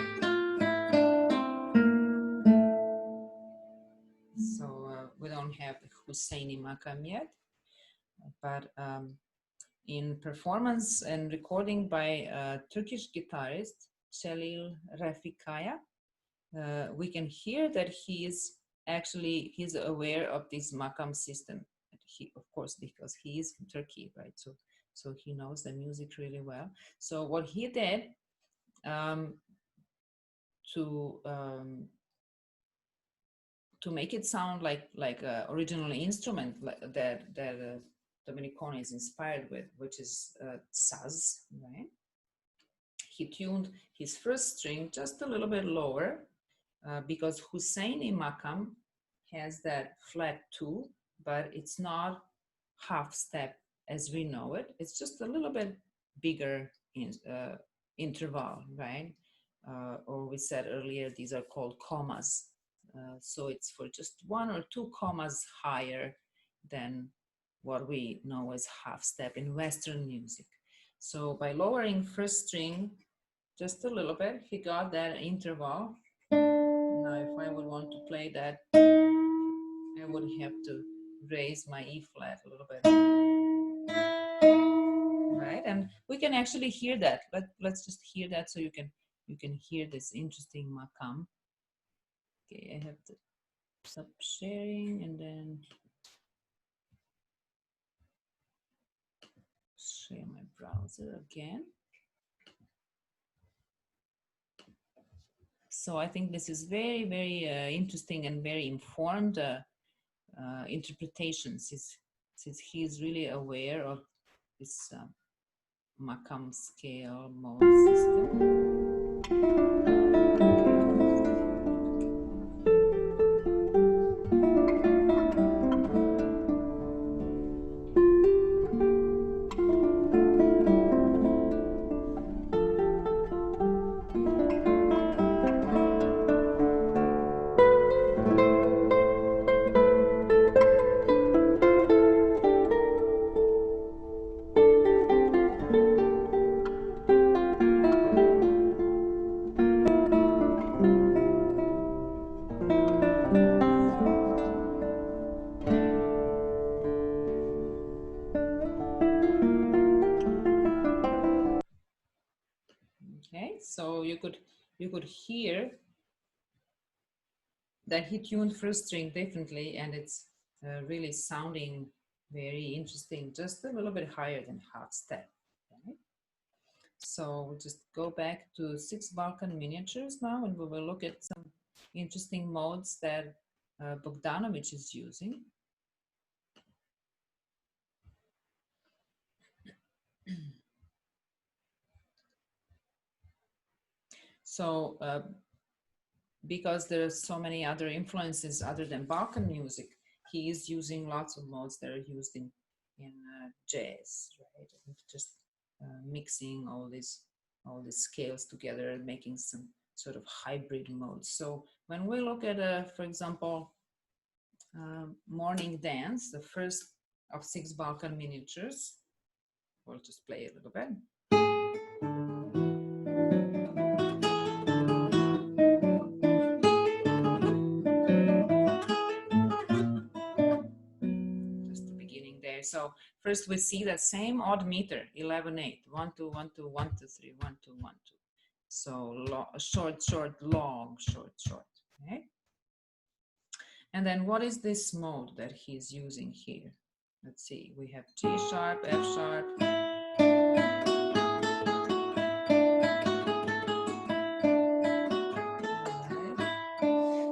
So we don't have the Husseini makam yet, but in performance and recording by Turkish guitarist Celil Refikaya, we can hear that he's aware of this makam system. Of course, because he is from Turkey, right? So he knows the music really well. So what he did, to make it sound like a original instrument that Domeniconi is inspired with, which is saz, right? He tuned his first string just a little bit lower because Husseini makam has that flat 2, but it's not half step as we know it. It's just a little bit bigger interval, right? Or we said earlier, these are called commas. So it's for just 1 or 2 commas higher than what we know as half step in Western music. So by lowering first string just a little bit, he got that interval. Now if I would want to play that, I would have to raise my E flat a little bit. Right, and we can actually hear that. Let's just hear that so you can hear this interesting makam. Okay, I have to stop sharing and then share my browser again. So I think this is very, very interesting and very informed interpretations, since he is really aware of this makam scale mode system. Okay, so you could hear that he tuned first string differently, and it's really sounding very interesting, just a little bit higher than half step. Okay? So we'll just go back to 6 Balkan miniatures now, and we will look at some interesting modes that Bogdanovich is using. So because there are so many other influences other than Balkan music, he is using lots of modes that are used in jazz, right? Just mixing all these scales together and making some sort of hybrid modes. So when we look at, for example, Morning Dance, the first of 6 Balkan miniatures, we'll just play a little bit. So first we see that same odd meter, 11/8, 1 2 1 2 1 2 3 1 2 1 2. So short short long short short. Okay. And then what is this mode that he's using here? Let's see. We have G sharp, F sharp. Right.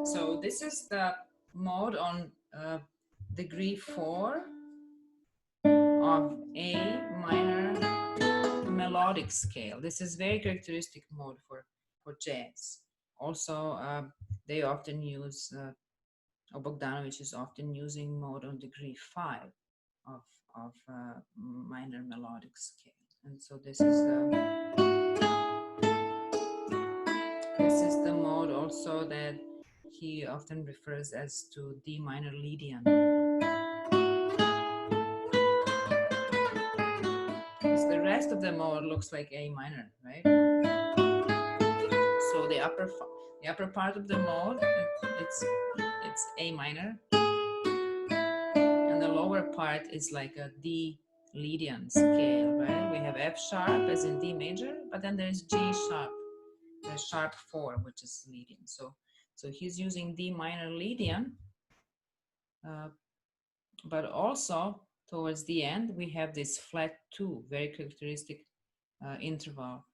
So this is the mode on degree 4 of A minor melodic scale. This is very characteristic mode for jazz. Also, they often use, or Bogdanovich is often using mode on degree 5 of minor melodic scale. And so this is the mode also that he often refers as to D minor Lydian. The rest of the mode looks like A minor, right? So the upper part of the mode, it's A minor, and the lower part is like a D Lydian scale, right? We have F sharp as in D major, but then there's G sharp, the sharp 4, which is Lydian. So he's using D minor Lydian, but also towards the end we have this flat 2, very characteristic interval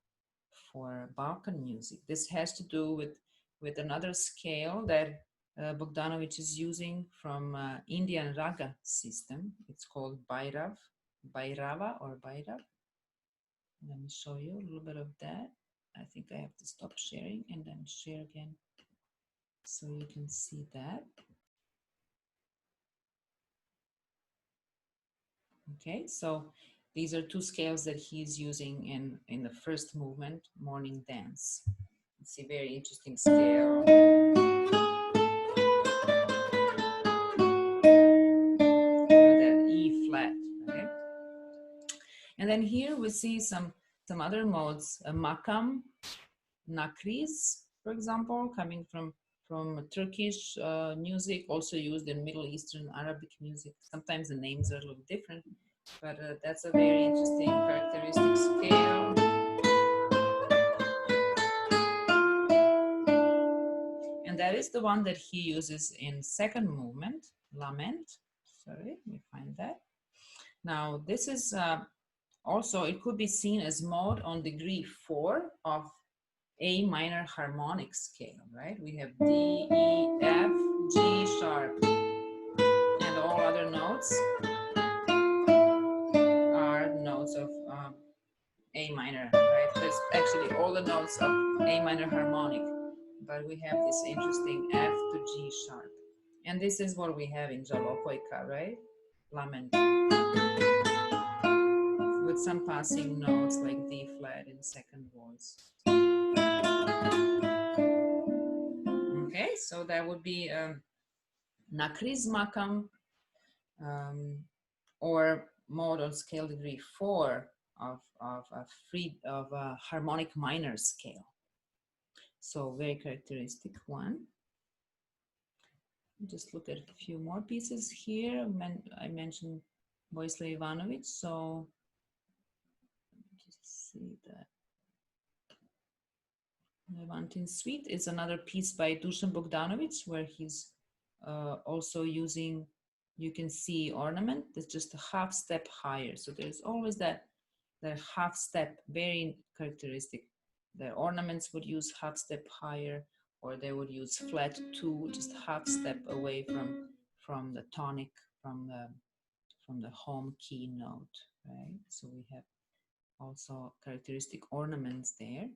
for Balkan music. This has to do with with another scale that Bogdanovich is using from Indian raga system. It's called Bhairava or Bhairav. Let me show you a little bit of that. I think I have to stop sharing and then share again so you can see that. Okay, so these are two scales that he's using in the first movement, Morning Dance. It's a very interesting scale. With that E flat, right? And then here we see some other modes, makam, nakriz, for example, coming from Turkish music, also used in Middle Eastern Arabic music. Sometimes the names are a little different, but that's a very interesting characteristic scale. And that is the one that he uses in second movement, lament. Sorry, let me find that. Now, this is also, it could be seen as mode on degree 4 of A minor harmonic scale, right? We have D, E, F, G sharp, and all other notes are notes of A minor, right? There's actually all the notes of A minor harmonic, but we have this interesting F to G sharp. And this is what we have in Jalopoika, right? Lament. With some passing notes like D flat in second voice. Okay, so that would be nakriz makam, or mode on scale degree 4 of a harmonic minor scale. So very characteristic one. Just look at a few more pieces here. I mentioned V.Ivanovic, so just see that. Levantin Suite is another piece by Dusan Bogdanovich, where he's also using, you can see ornament that's just a half step higher. So there's always that half step, very characteristic. The ornaments would use half step higher, or they would use flat 2, just half step away from the tonic, from the home key note, right? So we have also characteristic ornaments there.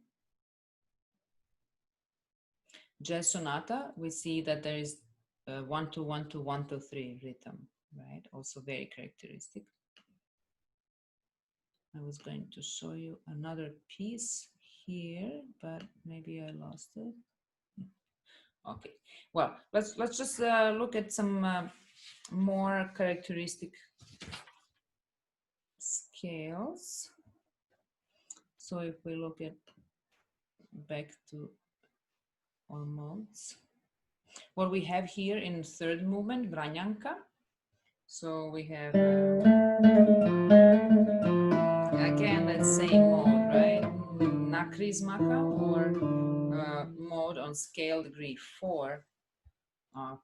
Jazz sonata, we see that there is 1-2-1-2, 1-2-3 rhythm, right? Also very characteristic. I was going to show you another piece here, but maybe I lost it. Okay, well, let's just look at some more characteristic scales. So if we look at back to our modes, what we have here in third movement, Vranyanka. So we have again that same mode, right? Nakriz makam, or mode on scale degree 4 of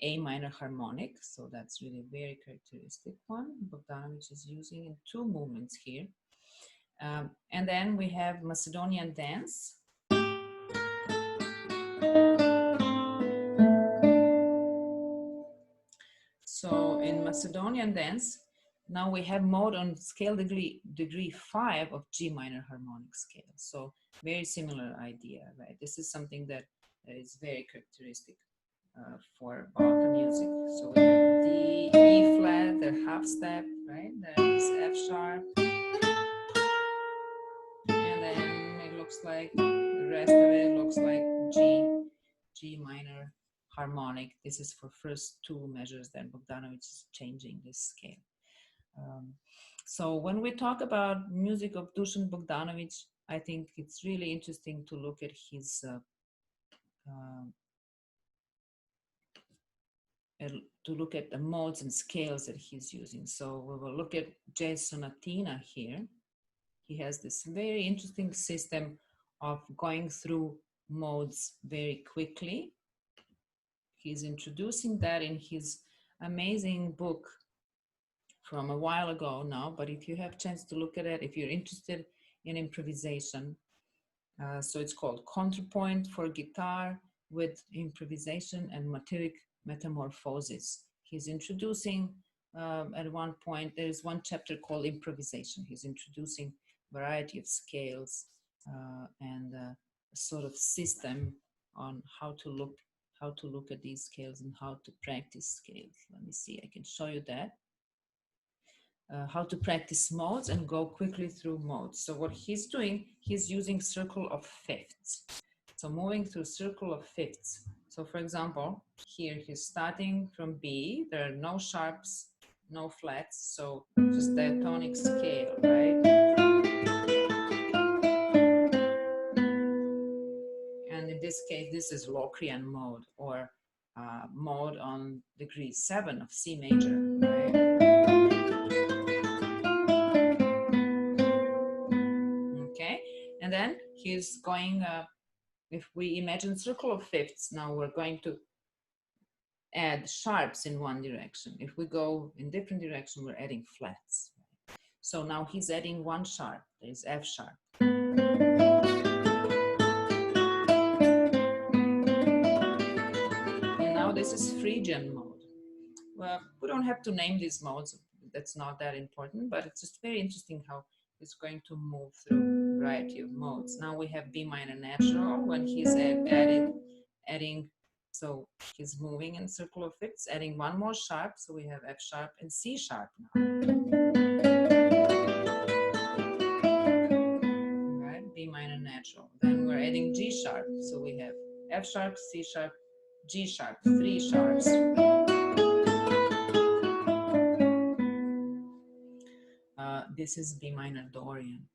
A minor harmonic. So that's really very characteristic one. Bogdanovich is using in 2 movements here. And then we have Macedonian Dance. So in Macedonian Dance, now we have mode on scale degree 5 of G minor harmonic scale. So very similar idea, right? This is something that is very characteristic for Balkan music. So we have D, E flat, the half step, right? There's F sharp. And then it looks like the rest of it looks like G minor harmonic. This is for first 2 measures that Bogdanovich is changing this scale. So when we talk about music of Dusan Bogdanovich, I think it's really interesting to look at his the modes and scales that he's using. So we will look at Jazz Sonatina here. He has this very interesting system of going through modes very quickly. He's introducing that in his amazing book from a while ago now, but if you have a chance to look at it, if you're interested in improvisation, So it's called Counterpoint for guitar with improvisation and motivic metamorphosis. He's introducing, at one point, there is one chapter called Improvisation. He's introducing variety of scales and a sort of system on how to look at these scales and how to practice scales. Let me see, I can show you that. How to practice modes and go quickly through modes. So what he's doing, he's using circle of fifths. So moving through circle of fifths. So for example, here he's starting from B, there are no sharps, no flats, so just diatonic scale, right? And in this case, this is Locrian mode, or mode on degree 7 of C major, right? And then he's going, if we imagine circle of fifths, now we're going to add sharps in one direction. If we go in different direction, we're adding flats. So now he's adding one sharp, there's F sharp. And now this is Phrygian mode. Well, we don't have to name these modes, that's not that important, but it's just very interesting how it's going to move through a variety of modes. Now we have B minor natural when he's adding, so he's moving in circle of fifths, adding one more sharp, so we have F sharp and C sharp now. Right, B minor natural. Then we're adding G sharp, so we have F sharp, C sharp, G sharp, 3 sharps. This is B minor Dorian,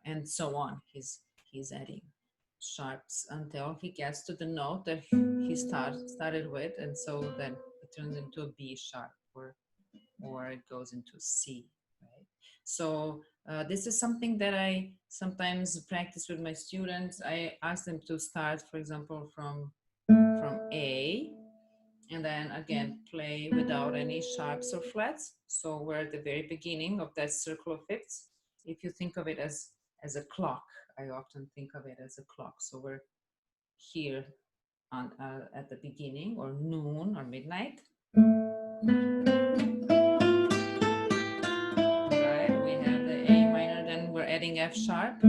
and so on. He's adding sharps until he gets to the note that he started with, and so then it turns into a B sharp, or it goes into C, right? So this is something that I sometimes practice with my students. I ask them to start, for example, from A, and then again play without any sharps or flats. So we're at the very beginning of that circle of fifths. If you think of it as a clock, I often think of it as a clock. So we're here on, at the beginning, or noon or midnight. Right, we have the A minor, then we're adding F sharp.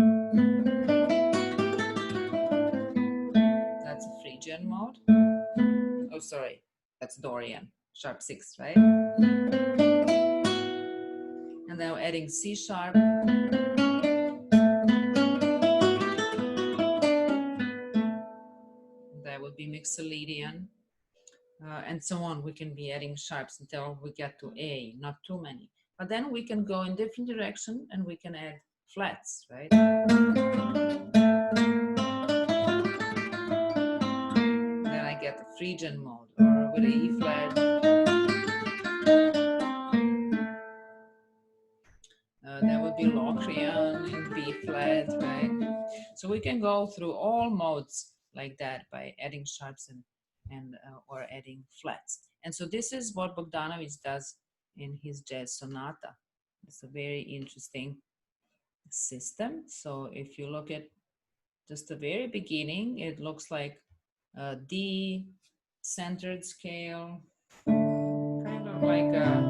That's a Phrygian mode. Oh, sorry, that's Dorian, sharp 6, right? And then we're adding C sharp. That would be Mixolydian, and so on. We can be adding sharps until we get to A, not too many. But then we can go in different direction and we can add flats, right? Then I get the Phrygian mode, or with an E flat. That would be Locrian in B flat, right? So we can go through all modes like that by adding sharps and or adding flats. And so this is what Bogdanovich does in his jazz sonata. It's a very interesting system. So if you look at just the very beginning, it looks like a D centered scale, kind of like a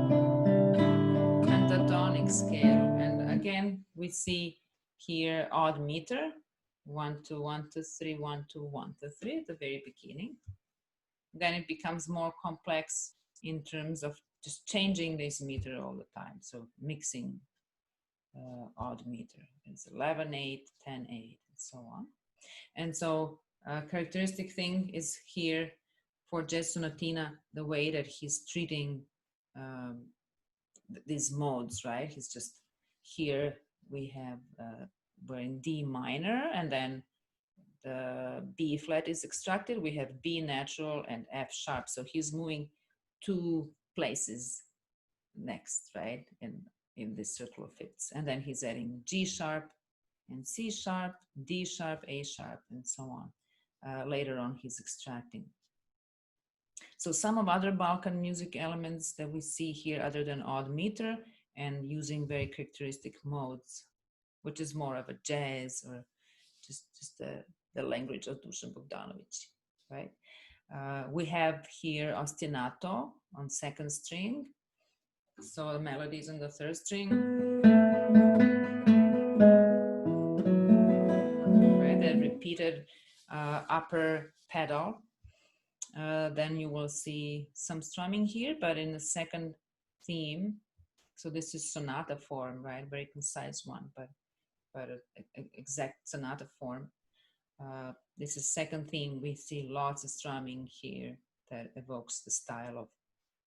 pentatonic scale. And again, we see here odd meter, 1 2 1 2 3 1 2 1 2 3 at the very beginning. Then it becomes more complex in terms of just changing this meter all the time. So mixing odd meter. It's 11 8, 10 8, and so on. And so a characteristic thing is here for jazz sonatina, the way that he's treating these modes, right? He's just here we have we're in D minor, and then the B flat is extracted. We have B natural and F sharp. So he's moving 2 places next, right? In this circle of fifths. And then he's adding G sharp and C sharp, D sharp, A sharp, and so on. Later on, he's extracting. So some of other Balkan music elements that we see here, other than odd meter and using very characteristic modes, which is more of a jazz or just the language of Dusan Bogdanovich, right? We have here ostinato on second string. So the melody is on the third string. Right, that repeated upper pedal. Then you will see some strumming here, but in the second theme. So this is sonata form, right? Very concise one, but an exact sonata form. This is second theme. We see lots of strumming here that evokes the style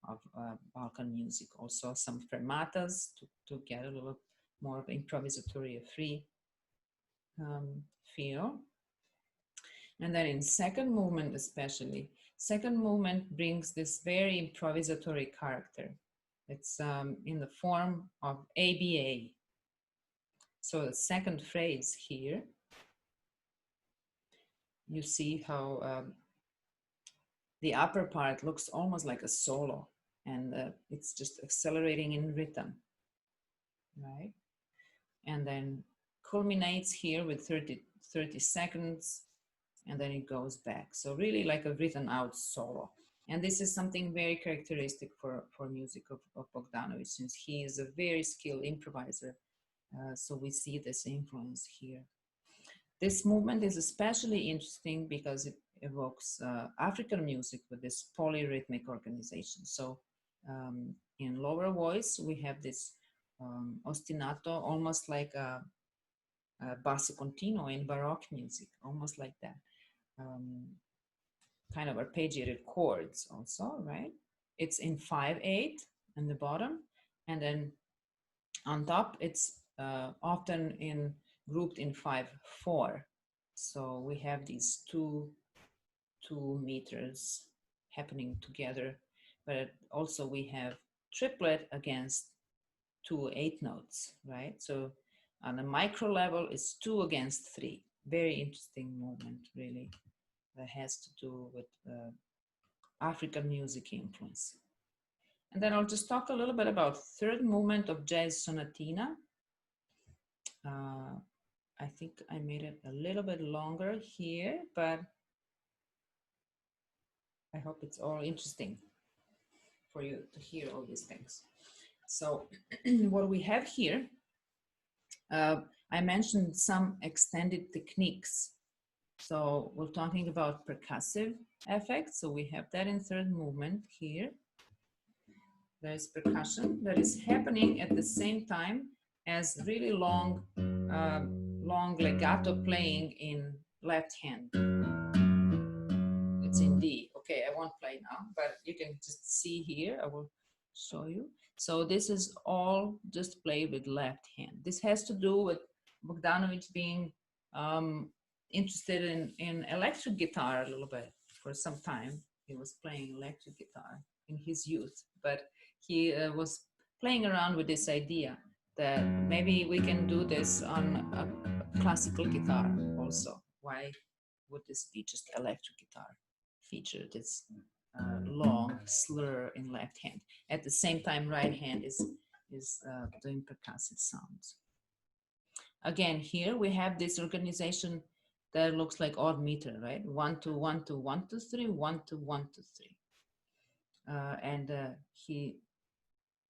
of Balkan music. Also some fermatas to get a little more of improvisatory, free feel. And then in second movement especially, second movement brings this very improvisatory character. It's in the form of ABA. So the second phrase here, you see how the upper part looks almost like a solo, and it's just accelerating in rhythm, right? And then culminates here with 30 seconds, and then it goes back. So really like a written out solo. And this is something very characteristic for music of Bogdanovich, since he is a very skilled improviser. So we see this influence here. This movement is especially interesting because it evokes African music with this polyrhythmic organization. So in lower voice, we have this ostinato, almost like a basso continuo in Baroque music, almost like that. Kind of arpeggiated chords also, right? It's in 5/8 on the bottom, and then on top it's often grouped in 5/4. So we have these two meters happening together, but also we have triplet against 2 8 notes, right? So on a micro level, it's 2 against 3. Very interesting movement, really, that has to do with African music influence. And then I'll just talk a little bit about third movement of jazz sonatina. I think I made it a little bit longer here, but I hope it's all interesting for you to hear all these things. So what we have here, I mentioned some extended techniques. So we're talking about percussive effects. So we have that in third movement here. There's percussion that is happening at the same time as really long legato playing in left hand. It's in D. Okay, I won't play now, but you can just see here. I will show you. So this is all just played with left hand. This has to do with Bogdanovich being interested in electric guitar a little bit for some time. He was playing electric guitar in his youth, but he was playing around with this idea that maybe we can do this on a classical guitar also. Why would this be just electric guitar? Feature this long slur in left hand. At the same time, right hand is doing percussive sounds. Again, here we have this organization that looks like odd meter, right? 1 2 1 2 1 2 3 1 2 1 2 3, and he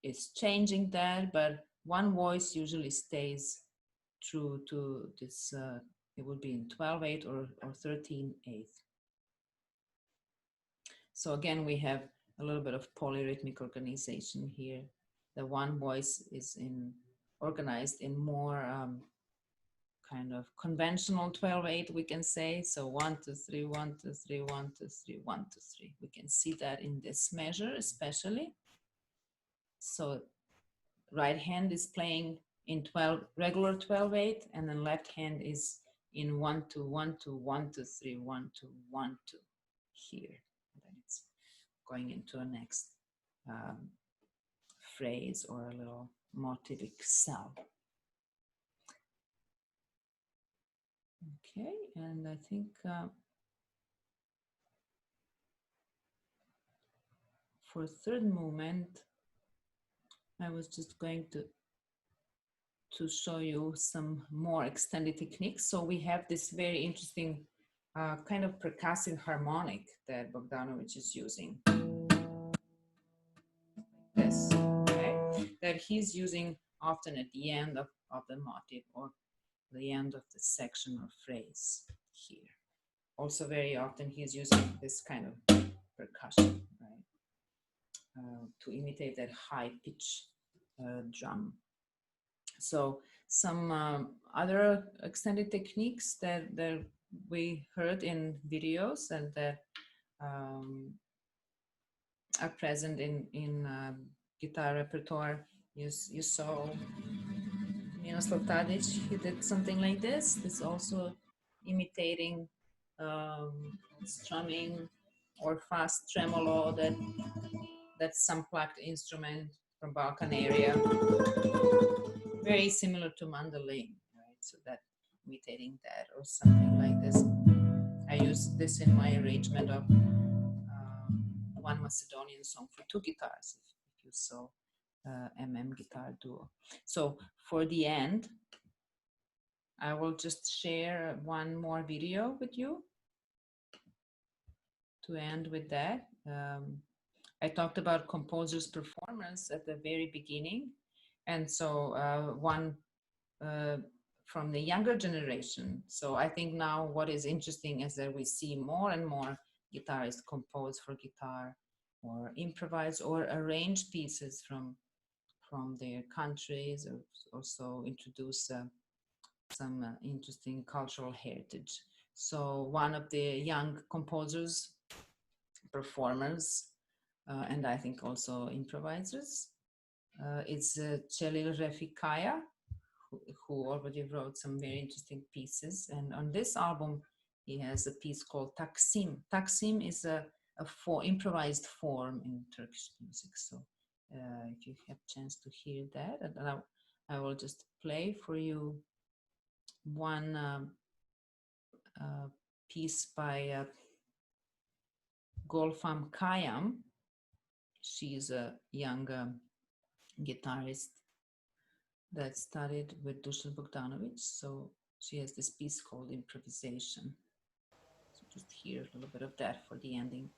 is changing that, but one voice usually stays true to this. It would be in 12/8 or 13/8. So again, we have a little bit of polyrhythmic organization here. The one voice is organized in more kind of conventional 12/8, we can say. So 1 2 3 1 2 3 1 2 3 1 2 3. We can see that in this measure especially. So right hand is playing in regular 12/8, and then left hand is in 1 2 1 2 1 2 3 1 2 1 2 here. And then it's going into a next phrase or a little motivic cell. Okay, and I think for third movement, I was just going to to show you some more extended techniques. So we have this very interesting kind of percussive harmonic that Bogdanovich is using. This, okay? That he's using often at the end of the motif or the end of the section or phrase here. Also very often he's using this kind of percussion, right? To imitate that high pitch drum. So some other extended techniques that we heard in videos and that are present in guitar repertoire. You saw M.Tadic, he did something like this. This also imitating strumming or fast tremolo, that's some plucked instrument from Balkan area. Very similar to mandolin, right? So that imitating that or something like this. I use this in my arrangement of one Macedonian song for two guitars, if you saw MM guitar duo. So for the end, I will just share one more video with you to end with that. I talked about composers' performance at the very beginning. And so one from the younger generation. So I think now what is interesting is that we see more and more guitarists compose for guitar or improvise or arrange pieces from their countries, or also introduce some interesting cultural heritage. So one of the young composers, performers, and I think also improvisers, is Celil Refikaya, who already wrote some very interesting pieces. And on this album, he has a piece called Taksim. Taksim is a improvised form in Turkish music. So if you have a chance to hear that, and I will just play for you one piece by Golfam Kayam. She's a young guitarist that studied with D.Bogdanovic. So she has this piece called Improvisation. So just hear a little bit of that for the ending.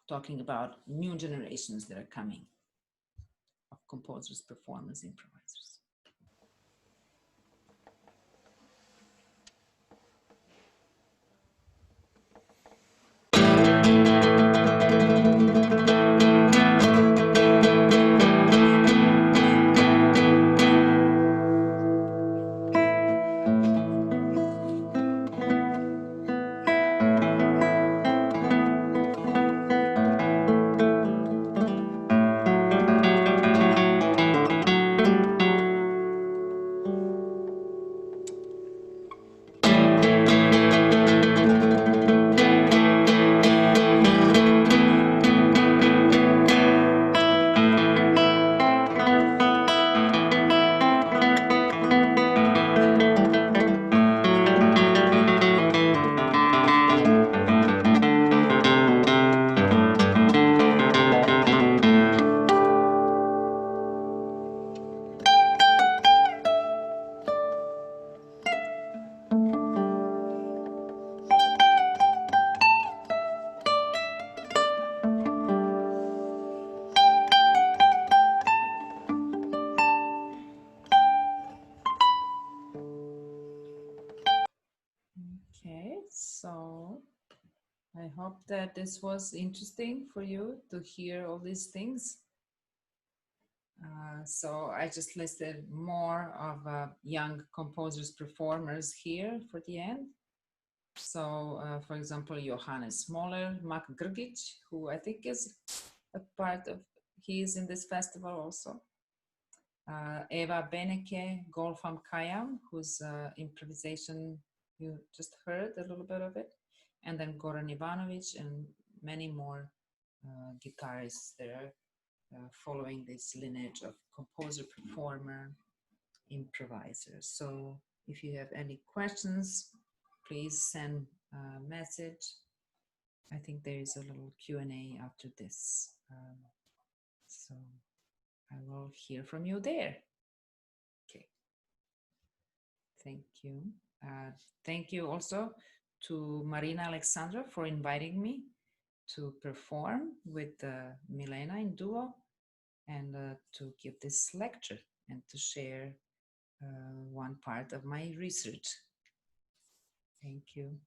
Talking about new generations that are coming of composers, performers, improvisers. So I hope that this was interesting for you to hear all these things. So I just listed more of young composers, performers here for the end. So for example, Johannes Moller, Mak Grgic, who I think is a part of, he is in this festival also. Eva Beneke, Golfam Kayam, whose improvisation you just heard a little bit of it, and then Goran Ivanovic and many more guitarists that are following this lineage of composer, performer, improviser. So if you have any questions, please send a message. I think there is a little Q&A after this. So I will I'll hear from you there. Okay. Thank you. Thank you also to Marina Alexandra for inviting me to perform with Milena in duo and to give this lecture and to share one part of my research. Thank you.